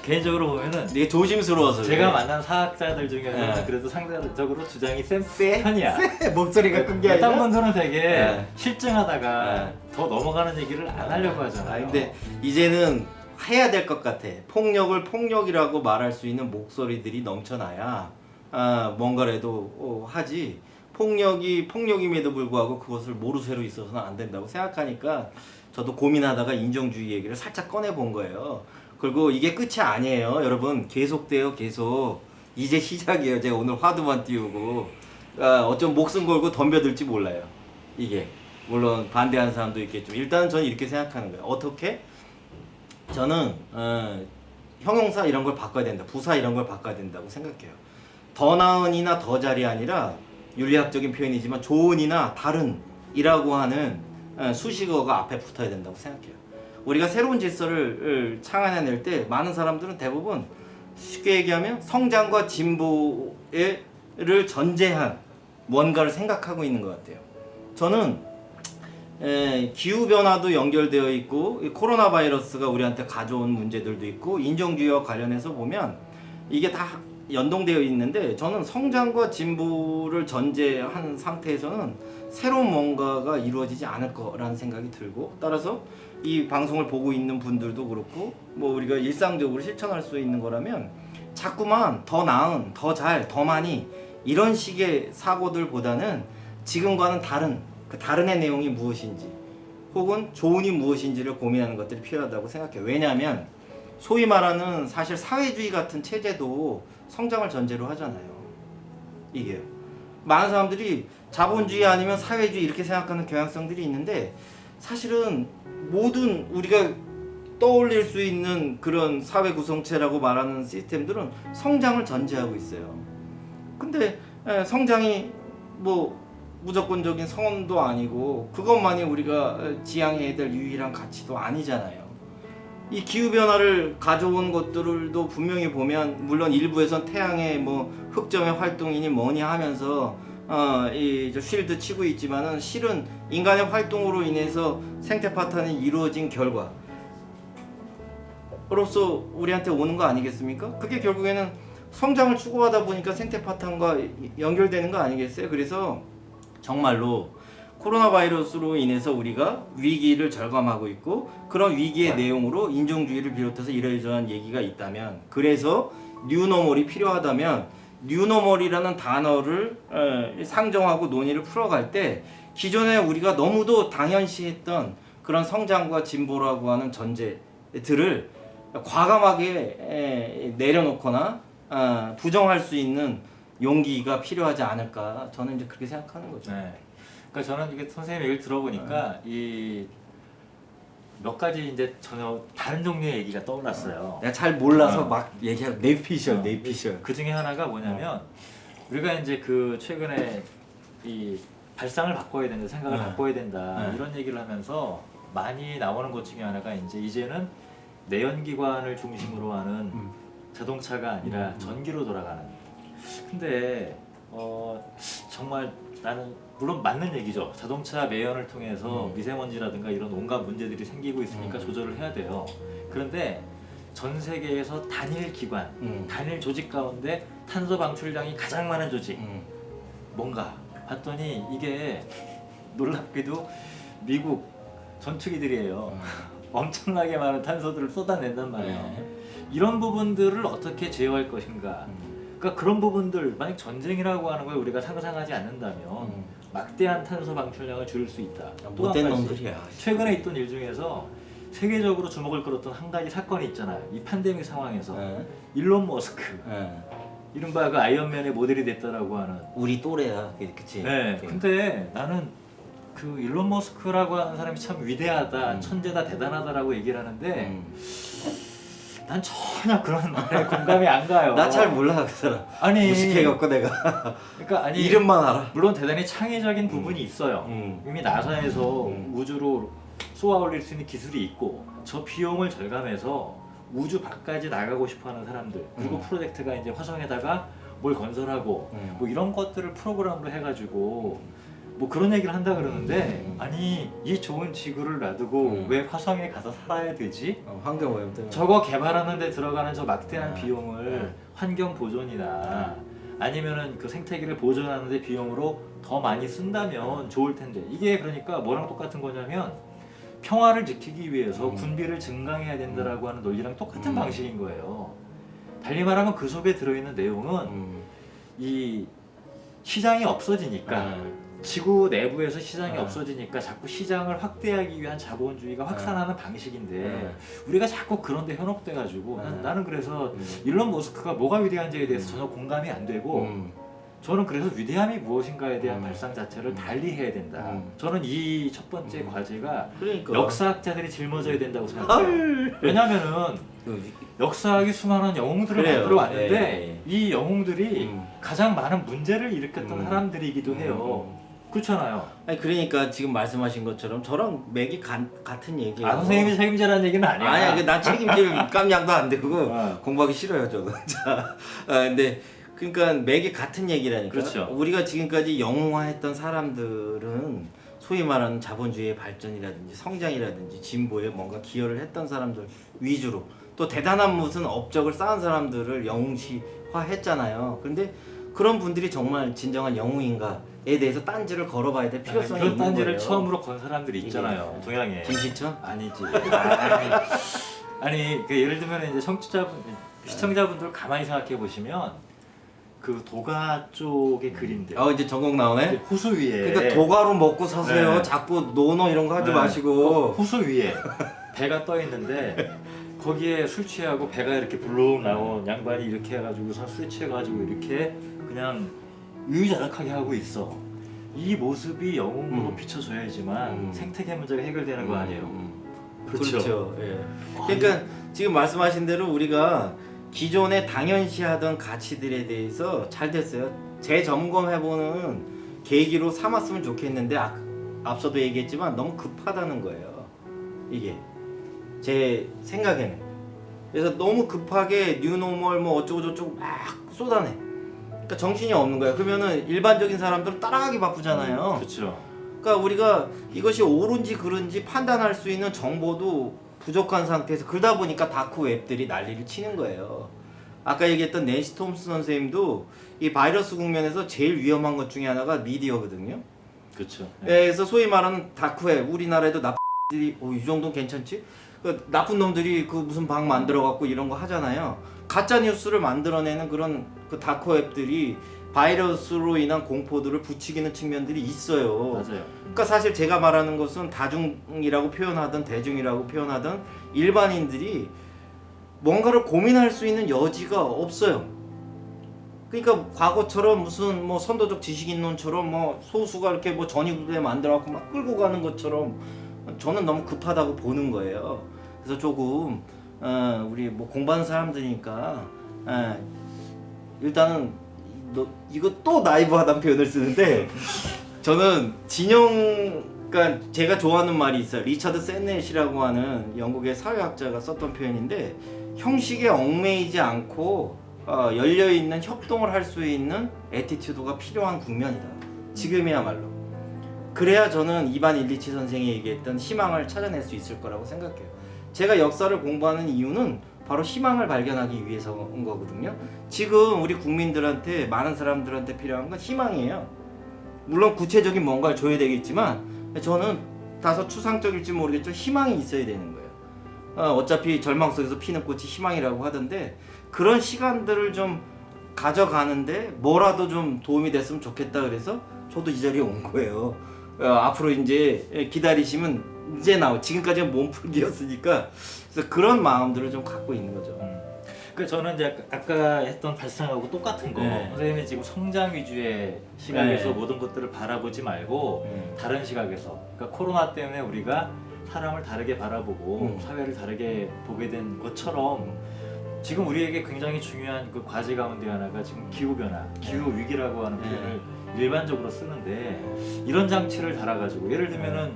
개인적으로 보면은 되게 조심스러워서 제가 그래. 만난 사학자들 중에서는 네. 그래도 상대적으로 주장이 센 쎄? 편이야. 목소리가 큰 게 아니라. 어떤 분들은 되게 네. 실증하다가 더 넘어가는 얘기를 안 하려고 하잖아요. 근데 이제는 해야 될 것 같아. 폭력을 폭력이라고 말할 수 있는 목소리들이 넘쳐나야 뭔가라도 하지. 폭력이 폭력임에도 불구하고 그것을 모르쇠로 있어서는 안 된다고 생각하니까 저도 고민하다가 인종주의 얘기를 살짝 꺼내 본 거예요. 그리고 이게 끝이 아니에요, 여러분. 계속돼요, 계속. 이제 시작이에요. 제가 오늘 화두만 띄우고 어쩜 목숨 걸고 덤벼들지 몰라요, 이게. 물론 반대하는 사람도 있겠지만 일단은 저는 이렇게 생각하는 거예요. 어떻게? 저는 형용사 이런 걸 바꿔야 된다. 부사 이런 걸 바꿔야 된다고 생각해요. 더 나은이나 더 잘이 아니라 윤리학적인 표현이지만 좋은이나 다른이라고 하는 수식어가 앞에 붙어야 된다고 생각해요. 우리가 새로운 질서를 창안해낼 때 많은 사람들은 대부분 쉽게 얘기하면 성장과 진보를 전제한 뭔가를 생각하고 있는 것 같아요. 저는 기후변화도 연결되어 있고 코로나 바이러스가 우리한테 가져온 문제들도 있고 인종주의와 관련해서 보면 이게 다 연동되어 있는데 저는 성장과 진보를 전제한 상태에서는 새로운 뭔가가 이루어지지 않을 거라는 생각이 들고 따라서 이 방송을 보고 있는 분들도 그렇고 뭐 우리가 일상적으로 실천할 수 있는 거라면 자꾸만 더 나은, 더 잘, 더 많이 이런 식의 사고들보다는 지금과는 다른 그 다른의 내용이 무엇인지 혹은 좋은이 무엇인지를 고민하는 것들이 필요하다고 생각해요. 왜냐하면 소위 말하는 사실 사회주의 같은 체제도 성장을 전제로 하잖아요. 이게 많은 사람들이 자본주의 아니면 사회주의 이렇게 생각하는 경향성들이 있는데 사실은 모든 우리가 떠올릴 수 있는 그런 사회 구성체라고 말하는 시스템들은 성장을 전제하고 있어요. 근데 성장이 뭐 무조건적인 선도 아니고 그것만이 우리가 지향해야 될 유일한 가치도 아니잖아요. 이 기후변화를 가져온 것들도 분명히 보면 물론 일부에선 태양의 뭐 흑점의 활동이니 뭐니 하면서 이 쉴드 치고 있지만은 실은 인간의 활동으로 인해서 생태 파탄이 이루어진 결과로서 우리한테 오는 거 아니겠습니까? 그게 결국에는 성장을 추구하다 보니까 생태 파탄과 연결되는 거 아니겠어요? 그래서 정말로 코로나 바이러스로 인해서 우리가 위기를 절감하고 있고 그런 위기의 내용으로 인종주의를 비롯해서 이러저러한 얘기가 있다면 그래서 뉴노멀이 필요하다면 뉴노멀이라는 단어를 상정하고 논의를 풀어갈 때 기존에 우리가 너무도 당연시했던 그런 성장과 진보라고 하는 전제들을 과감하게 내려놓거나 부정할 수 있는 용기가 필요하지 않을까 저는 이제 그렇게 생각하는 거죠. 네. 그러니까 저는 이게 선생님 얘기를 들어보니까 이 몇 가지 이제 전혀 다른 종류의 얘기가 떠올랐어요. 내가 잘 몰라서 막 얘기하고 네이피셜. 그 중에 하나가 뭐냐면 우리가 이제 그 최근에 이 발상을 바꿔야 된다, 생각을 바꿔야 된다 이런 얘기를 하면서 많이 나오는 것 중에 하나가 이제는 내연기관을 중심으로 하는 자동차가 아니라 전기로 돌아가는. 근데 정말 나는 물론 맞는 얘기죠. 자동차 매연을 통해서 미세먼지라든가 이런 온갖 문제들이 생기고 있으니까 조절을 해야 돼요. 그런데 전 세계에서 단일 기관, 단일 조직 가운데 탄소 방출량이 가장 많은 조직 뭔가 봤더니 이게 놀랍게도 미국 전투기들이에요. 엄청나게 많은 탄소들을 쏟아낸단 말이에요. 이런 부분들을 어떻게 제어할 것인가. 그러니까 그런 부분들 만약 전쟁이라고 하는 걸 우리가 상상하지 않는다면 막대한 탄소 방출량을 줄일 수 있다. 또 한 못된 가지 놈들이야. 최근에 있던 일 중에서 세계적으로 주목을 끌었던 한 가지 사건이 있잖아요. 이 팬데믹 상황에서 일론 머스크 이른바 그 아이언맨의 모델이 됐다라고 하는 우리 또래야, 그치? 네. 근데 나는 그 일론 머스크라고 하는 사람이 참 위대하다, 천재다, 대단하다라고 얘기를 하는데 난 전혀 그런 말에 공감이 안 가요. 나 잘 몰라 그 사람. 아니 무식해갖고 내가. 그러니까 아니 이름만 알아. 물론 대단히 창의적인 부분이 있어요. 이미 나사에서 우주로 쏘아 올릴 수 있는 기술이 있고 저 비용을 절감해서 우주 밖까지 나가고 싶어하는 사람들 그리고 프로젝트가 이제 화성에다가 뭘 건설하고 뭐 이런 것들을 프로그램으로 해가지고 뭐 그런 얘기를 한다 그러는데 아니 이 좋은 지구를 놔두고 왜 화성에 가서 살아야 되지? 환경오염 때문에. 저거 개발하는 데 들어가는 저 막대한 비용을 환경 보존이나 아니면은 그 생태계를 보존하는 데 비용으로 더 많이 쓴다면 좋을 텐데 이게 그러니까 뭐랑 똑같은 거냐면 평화를 지키기 위해서 군비를 증강해야 된다라고 하는 논리랑 똑같은 방식인 거예요. 달리 말하면 그 속에 들어있는 내용은 이 시장이 없어지니까 지구 내부에서 시장이 없어지니까 자꾸 시장을 확대하기 위한 자본주의가 확산하는 방식인데 우리가 자꾸 그런 데 현혹돼가지고 나는 그래서 일론 머스크가 뭐가 위대한지에 대해서 전혀 공감이 안 되고 저는 그래서 위대함이 무엇인가에 대한 발상 자체를 달리 해야 된다. 저는 이 첫 번째 과제가 그러니까 역사학자들이 짊어져야 된다고 생각해요. 왜냐면은 역사학이 수많은 영웅들을 그래요. 만들어 왔는데 예. 이 영웅들이 가장 많은 문제를 일으켰던 사람들이기도 해요. 그렇잖아요. 아니 그러니까 지금 말씀하신 것처럼 저랑 맥이 같은 얘기예요. 선생님이 책임지라는 얘기는 아니야. 아니야, 나 책임질 깜냥도 안 되고 어. 공부하기 싫어요 저는. 자, 근데 그러니까 맥이 같은 얘기라니까. 그렇죠. 우리가 지금까지 영웅화했던 사람들은 소위 말하는 자본주의의 발전이라든지 성장이라든지 진보에 뭔가 기여를 했던 사람들 위주로 또 대단한 무슨 업적을 쌓은 사람들을 영웅시화했잖아요. 그런데 그런 분들이 정말 진정한 영웅인가에 대해서 딴지를 걸어봐야 될 필요성이 그런 있는 딴지를 거예요. 처음으로 건 사람들이 있잖아요. 이게 동양에. 김시천? 아니지. 아니 그 예를 들면 이제 시청자분들 가만히 생각해 보시면 그 도가 쪽의 그림들. 이제 전곡 나오네. 호수 위에. 그러니까 도가로 먹고 사세요. 네. 자꾸 노노 이런 거 하지 네. 마시고. 호수 위에 배가 떠 있는데 거기에 술 취하고 배가 이렇게 불룩 나온 양반이 이렇게 해가지고서 술 취해가지고 이렇게 그냥 유유자적하게 하고 있어. 이 모습이 영웅으로 비춰져야지만 생태계 문제가 해결되는 거 아니에요. 그렇죠. 예. 그러니까 지금 말씀하신 대로 우리가 기존에 당연시하던 가치들에 대해서 잘 됐어요. 재점검해보는 계기로 삼았으면 좋겠는데 앞서도 얘기했지만 너무 급하다는 거예요. 이게 제 생각에는. 그래서 너무 급하게 뉴노멀 뭐 어쩌고 저쩌고 막 쏟아내. 그러니까 정신이 없는 거야. 그러면은 일반적인 사람들은 따라가기 바쁘잖아요. 그렇죠. 그러니까 우리가 이것이 옳은지 그른지 판단할 수 있는 정보도 부족한 상태에서 그러다 보니까 다크 웹들이 난리를 치는 거예요. 아까 얘기했던 낸시 톰슨 선생님도 이 바이러스 국면에서 제일 위험한 것 중에 하나가 미디어거든요. 그렇죠. 그래서 소위 말하는 다크 웹, 우리나라에도 나쁜들이 이 정도는 괜찮지? 그 나쁜 놈들이 그 무슨 방 만들어 갖고 이런 거 하잖아요. 가짜 뉴스를 만들어내는 그런 그 다크 웹들이 바이러스로 인한 공포들을 부추기는 측면들이 있어요. 맞아요. 그러니까 사실 제가 말하는 것은 다중이라고 표현하든 대중이라고 표현하든 일반인들이 뭔가를 고민할 수 있는 여지가 없어요. 그러니까 과거처럼 무슨 뭐 선도적 지식인론처럼 뭐 소수가 이렇게 뭐 전위부대 만들어갖고 막 끌고 가는 것처럼 저는 너무 급하다고 보는 거예요. 그래서 조금 우리 뭐 공부하는 사람들이니까 일단은 이거 또 나이브하다는 표현을 쓰는데 저는 그러니까 제가 좋아하는 말이 있어요. 리처드 샌넷이라고 하는 영국의 사회학자가 썼던 표현인데 형식에 얽매이지 않고 열려있는 협동을 할 수 있는 애티튜드가 필요한 국면이다. 지금이야말로. 그래야 저는 이반 일리치 선생이 얘기했던 희망을 찾아낼 수 있을 거라고 생각해요. 제가 역사를 공부하는 이유는 바로 희망을 발견하기 위해서인 거거든요. 지금 우리 국민들한테 많은 사람들한테 필요한 건 희망이에요. 물론 구체적인 뭔가를 줘야 되겠지만 저는 다소 추상적일지 모르겠지만 희망이 있어야 되는 거예요. 어차피 절망 속에서 피는 꽃이 희망이라고 하던데 그런 시간들을 좀 가져가는데 뭐라도 좀 도움이 됐으면 좋겠다 그래서 저도 이 자리에 온 거예요. 앞으로 이제 기다리시면 이제 지금까지는 몸풀기였으니까 그래서 그런 마음들을 좀 갖고 있는 거죠. 그 저는 이제 아까 했던 발상하고 똑같은 거. 네. 선생님이 지금 성장 위주의 시각에서 네. 모든 것들을 바라보지 말고 다른 시각에서. 그러니까 코로나 때문에 우리가 사람을 다르게 바라보고 사회를 다르게 보게 된 것처럼 지금 우리에게 굉장히 중요한 그 과제 가운데 하나가 지금 기후 변화, 기후 위기라고 하는 표현을 일반적으로 쓰는데 이런 장치를 달아가지고 예를 들면은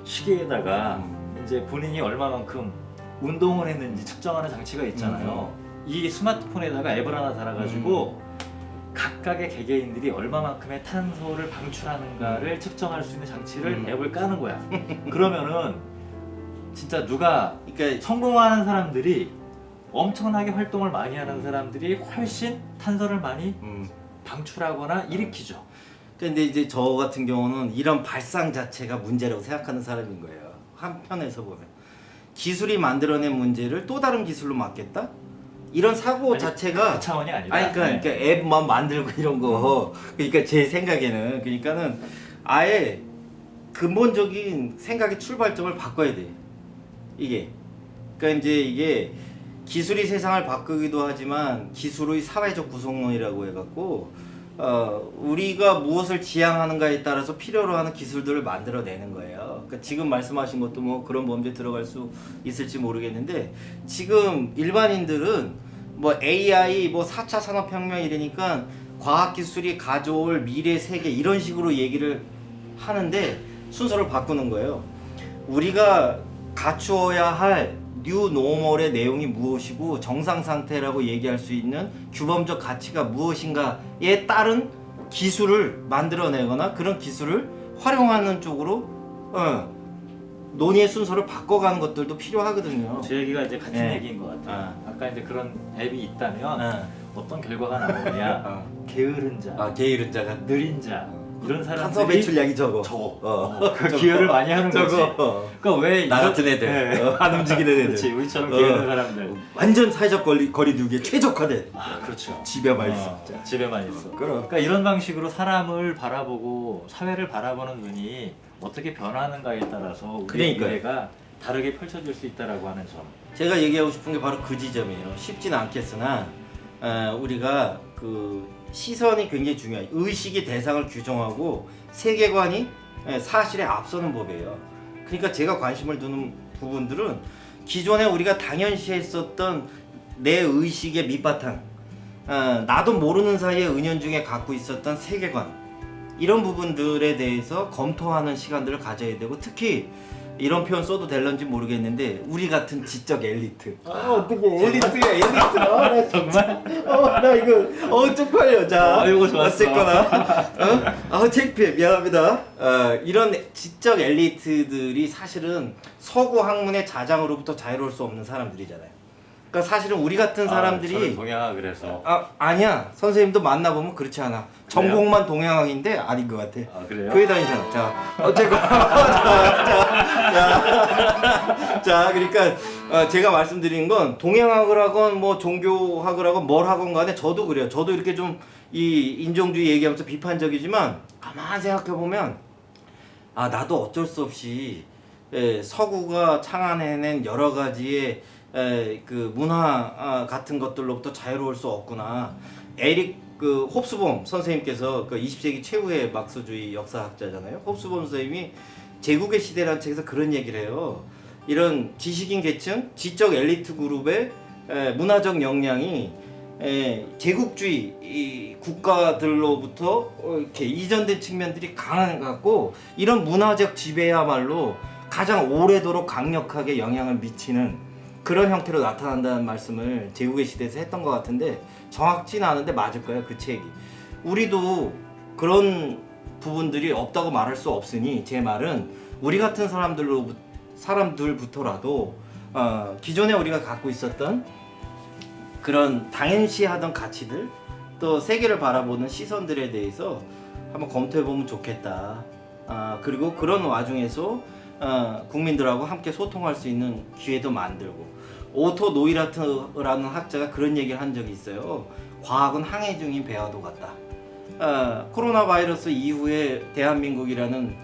시계에다가 이제 본인이 얼마만큼 운동을 했는지 측정하는 장치가 있잖아요. 이 스마트폰에다가 앱을 하나 달아가지고 각각의 개개인들이 얼마만큼의 탄소를 방출하는가를 측정할 수 있는 장치를 앱을 까는 거야. 그러면은 진짜 누가 그러니까 성공하는 사람들이 엄청나게 활동을 많이 하는 사람들이 훨씬 탄소를 많이 방출하거나 일으키죠. 근데 이제 저 같은 경우는 이런 발상 자체가 문제라고 생각하는 사람인 거예요. 한편에서 보면 기술이 만들어낸 문제를 또 다른 기술로 막겠다? 이런 사고 아니, 자체가 그 차원이 아니라. 아니 그러니까 앱만 만들고 이런 거 그러니까 제 생각에는 그러니까는 아예 근본적인 생각의 출발점을 바꿔야 돼. 이게 그러니까 이제 이게 기술이 세상을 바꾸기도 하지만 기술의 사회적 구성론이라고 해갖고 우리가 무엇을 지향하는가에 따라서 필요로 하는 기술들을 만들어내는 거예요. 그러니까 지금 말씀하신 것도 뭐 그런 범죄에 들어갈 수 있을지 모르겠는데 지금 일반인들은 뭐 AI, 뭐 4차 산업혁명 이러니까 과학기술이 가져올 미래 세계 이런 식으로 얘기를 하는데 순서를 바꾸는 거예요. 우리가 갖추어야 할 뉴 노멀의 내용이 무엇이고 정상 상태라고 얘기할 수 있는 규범적 가치가 무엇인가에 따른 기술을 만들어내거나 그런 기술을 활용하는 쪽으로 논의의 순서를 바꿔가는 것들도 필요하거든요. 제 얘기가 이제 같은 네. 얘기인 것 같아요. 아까 이제 그런 앱이 있다면 어떤 결과가 나오느냐, 게으른 자, 게으른 자가 느린 자 이런 탄소 사람들이 배출량이 적어. 그 기여를 많이 하는 거지. 그러니까 왜 나 같은 애들, 안 움직이는 애들. 그렇지, 우리처럼 게으른 사람들. 완전 사회적 거리두기에 최적화된. 그렇죠. 집에만 있어. 집에만 있어. 그럼. 그러니까 이런 방식으로 사람을 바라보고 사회를 바라보는 눈이 어떻게 변하는가에 따라서 우리의 그러니까요. 미래가 다르게 펼쳐질 수 있다라고 하는 점. 제가 얘기하고 싶은 게 바로 그 지점이에요. 쉽지는 않겠으나 우리가 그 시선이 굉장히 중요해요. 의식이 대상을 규정하고 세계관이 사실에 앞서는 법이에요. 그러니까 제가 관심을 두는 부분들은 기존에 우리가 당연시했었던 내 의식의 밑바탕, 나도 모르는 사이에 은연중에 갖고 있었던 세계관, 이런 부분들에 대해서 검토하는 시간들을 가져야 되고, 특히 이런 표현 써도 될런지 모르겠는데 우리 같은 지적 엘리트. 어떻게 엘리트야 엘리트. 나 정말? 나 이거 쪽팔려. 자, 이거 좋았어. 어쨌거나 창피해. 미안합니다. 이런 지적 엘리트들이 사실은 서구 학문의 자장으로부터 자유로울 수 없는 사람들이잖아요. 그러니까 사실은 우리 같은 사람들이 저는 동양화 그래서. 아니야. 선생님도 만나보면 그렇지 않아. 전공만 동양학인데 아닌 것 같아. 그래요? 교회 다니잖아. 자, 어쨌거나 자, 그러니까 제가 말씀드린 건 동양학을 하건 뭐 종교학을 하건 뭘 하건 간에 저도 그래요. 저도 이렇게 좀 이 인종주의 얘기하면서 비판적이지만 가만 생각해 보면 나도 어쩔 수 없이 서구가 창안해낸 여러 가지의 그 문화 같은 것들로부터 자유로울 수 없구나. 에릭 그 홉스봄 선생님께서 그 20세기 최후의 막스주의 역사학자잖아요. 홉스봄 선생님이 제국의 시대라는 책에서 그런 얘기를 해요. 이런 지식인 계층, 지적 엘리트 그룹의 문화적 역량이 제국주의 이 국가들로부터 이렇게 이전된 측면들이 강한 것 같고, 이런 문화적 지배야말로 가장 오래도록 강력하게 영향을 미치는 그런 형태로 나타난다는 말씀을 제국의 시대에서 했던 것 같은데 정확치는 않은데 맞을까요? 그 책이. 우리도 그런 부분들이 없다고 말할 수 없으니 제 말은 우리 같은 사람들부터라도 기존에 우리가 갖고 있었던 그런 당연시하던 가치들, 또 세계를 바라보는 시선들에 대해서 한번 검토해보면 좋겠다. 그리고 그런 와중에서 국민들하고 함께 소통할 수 있는 기회도 만들고. 오토 노이라트라는 학자가 그런 얘기를 한 적이 있어요. 과학은 항해 중인 배와도 같다. 코로나 바이러스 이후에 대한민국이라는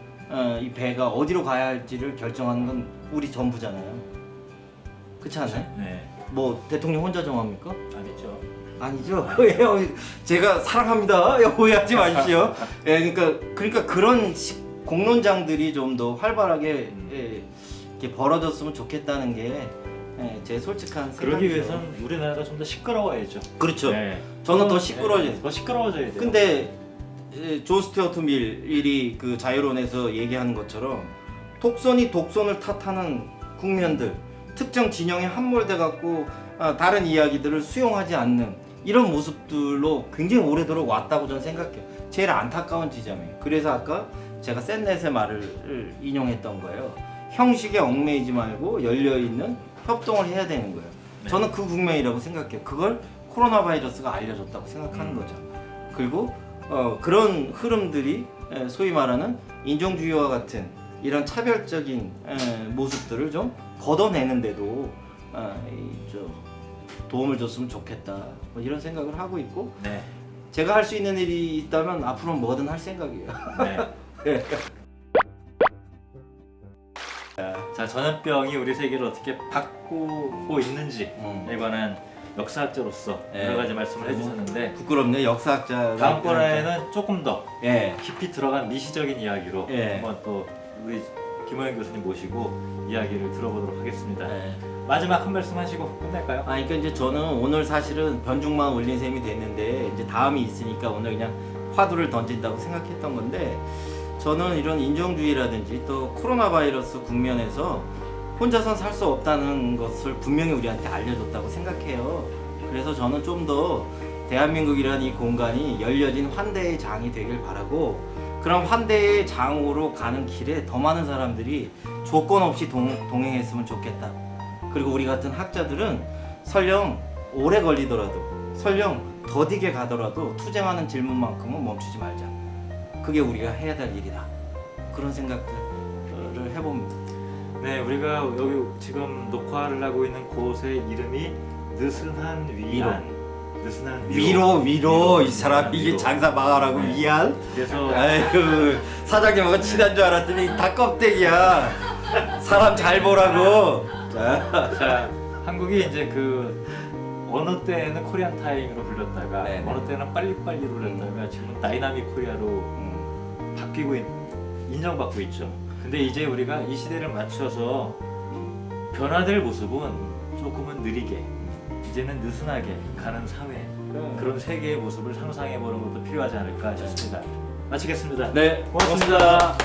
이 배가 어디로 가야 할지를 결정하는 건 우리 전부잖아요. 그렇지 않나요? 네. 뭐 대통령 혼자 정합니까? 아니죠. 아니죠. 제가 사랑합니다. 오해하지 마십시오. 그러니까 그런 공론장들이 좀 더 활발하게 이렇게 벌어졌으면 좋겠다는 게 제 솔직한 생각이죠. 그러기 위해서는 우리나라가 좀 더 시끄러워야죠. 그렇죠. 네. 저는 더 시끄러워져야 돼요. 더 시끄러워져야 돼요. 근데 존 스튜어트 밀이 그 자유론에서 얘기하는 것처럼 독선이 독선을 탓하는 국면들, 특정 진영에 함몰돼 갖고 다른 이야기들을 수용하지 않는 이런 모습들로 굉장히 오래도록 왔다고 저는 생각해요. 제일 안타까운 지점이에요. 그래서 아까 제가 샌넷의 말을 인용했던 거예요. 형식에 얽매이지 말고 열려있는 협동을 해야 되는 거예요. 네. 저는 그 국면이라고 생각해요. 그걸 코로나 바이러스가 알려줬다고 생각하는 거죠. 그리고 그런 흐름들이 소위 말하는 인종주의와 같은 이런 차별적인 모습들을 좀 걷어내는데도 좀 도움을 줬으면 좋겠다, 뭐 이런 생각을 하고 있고, 네. 제가 할 수 있는 일이 있다면 앞으로는 뭐든 할 생각이에요. 네. 자, 전염병이 우리 세계를 어떻게 바꾸고 있는지에 관한 역사학자로서 예. 여러 가지 말씀을 해주셨는데 부끄럽네 역사학자. 다음번에는 조금 더 예. 깊이 들어간 미시적인 이야기로 예. 한번 또 우리 김호영 교수님 모시고 이야기를 들어보도록 하겠습니다. 예. 마지막 한 말씀 하시고 끝낼까요? 아, 그러니까 이제 저는 오늘 사실은 변죽만 올린 셈이 됐는데 이제 다음이 있으니까 오늘 그냥 화두를 던진다고 생각했던 건데 저는 이런 인종주의라든지 또 코로나 바이러스 국면에서 혼자선 살 수 없다는 것을 분명히 우리한테 알려줬다고 생각해요. 그래서 저는 좀 더 대한민국이라는 이 공간이 열려진 환대의 장이 되길 바라고 그런 환대의 장으로 가는 길에 더 많은 사람들이 조건 없이 동행했으면 좋겠다. 그리고 우리 같은 학자들은 설령 오래 걸리더라도 설령 더디게 가더라도 투쟁하는 질문만큼은 멈추지 말자. 그게 우리가 해야 될 일이다. 그런 생각들을 해봅니다. 네, 우리가 여기 지금 녹화를 하고 있는 곳의 이름이 느슨한 위안. 느슨한 위로 이 사람 위로. 이게 장사 망하라고 네. 위안? 그래서 아이고 사장님하고 친한 줄 알았더니 다 껍데기야. 사람 잘 보라고. 자, 한국이 이제 그 어느 때는 코리안 타임으로 불렸다가 네네. 어느 때는 빨리빨리로 불렸다가 지금 다이나믹 코리아로 바뀌고 인정받고 있죠. 근데 이제 우리가 이 시대를 맞춰서 변화될 모습은 조금은 느리게 이제는 느슨하게 가는 사회 그런 세계의 모습을 상상해 보는 것도 필요하지 않을까 싶습니다. 마치겠습니다. 네, 고맙습니다.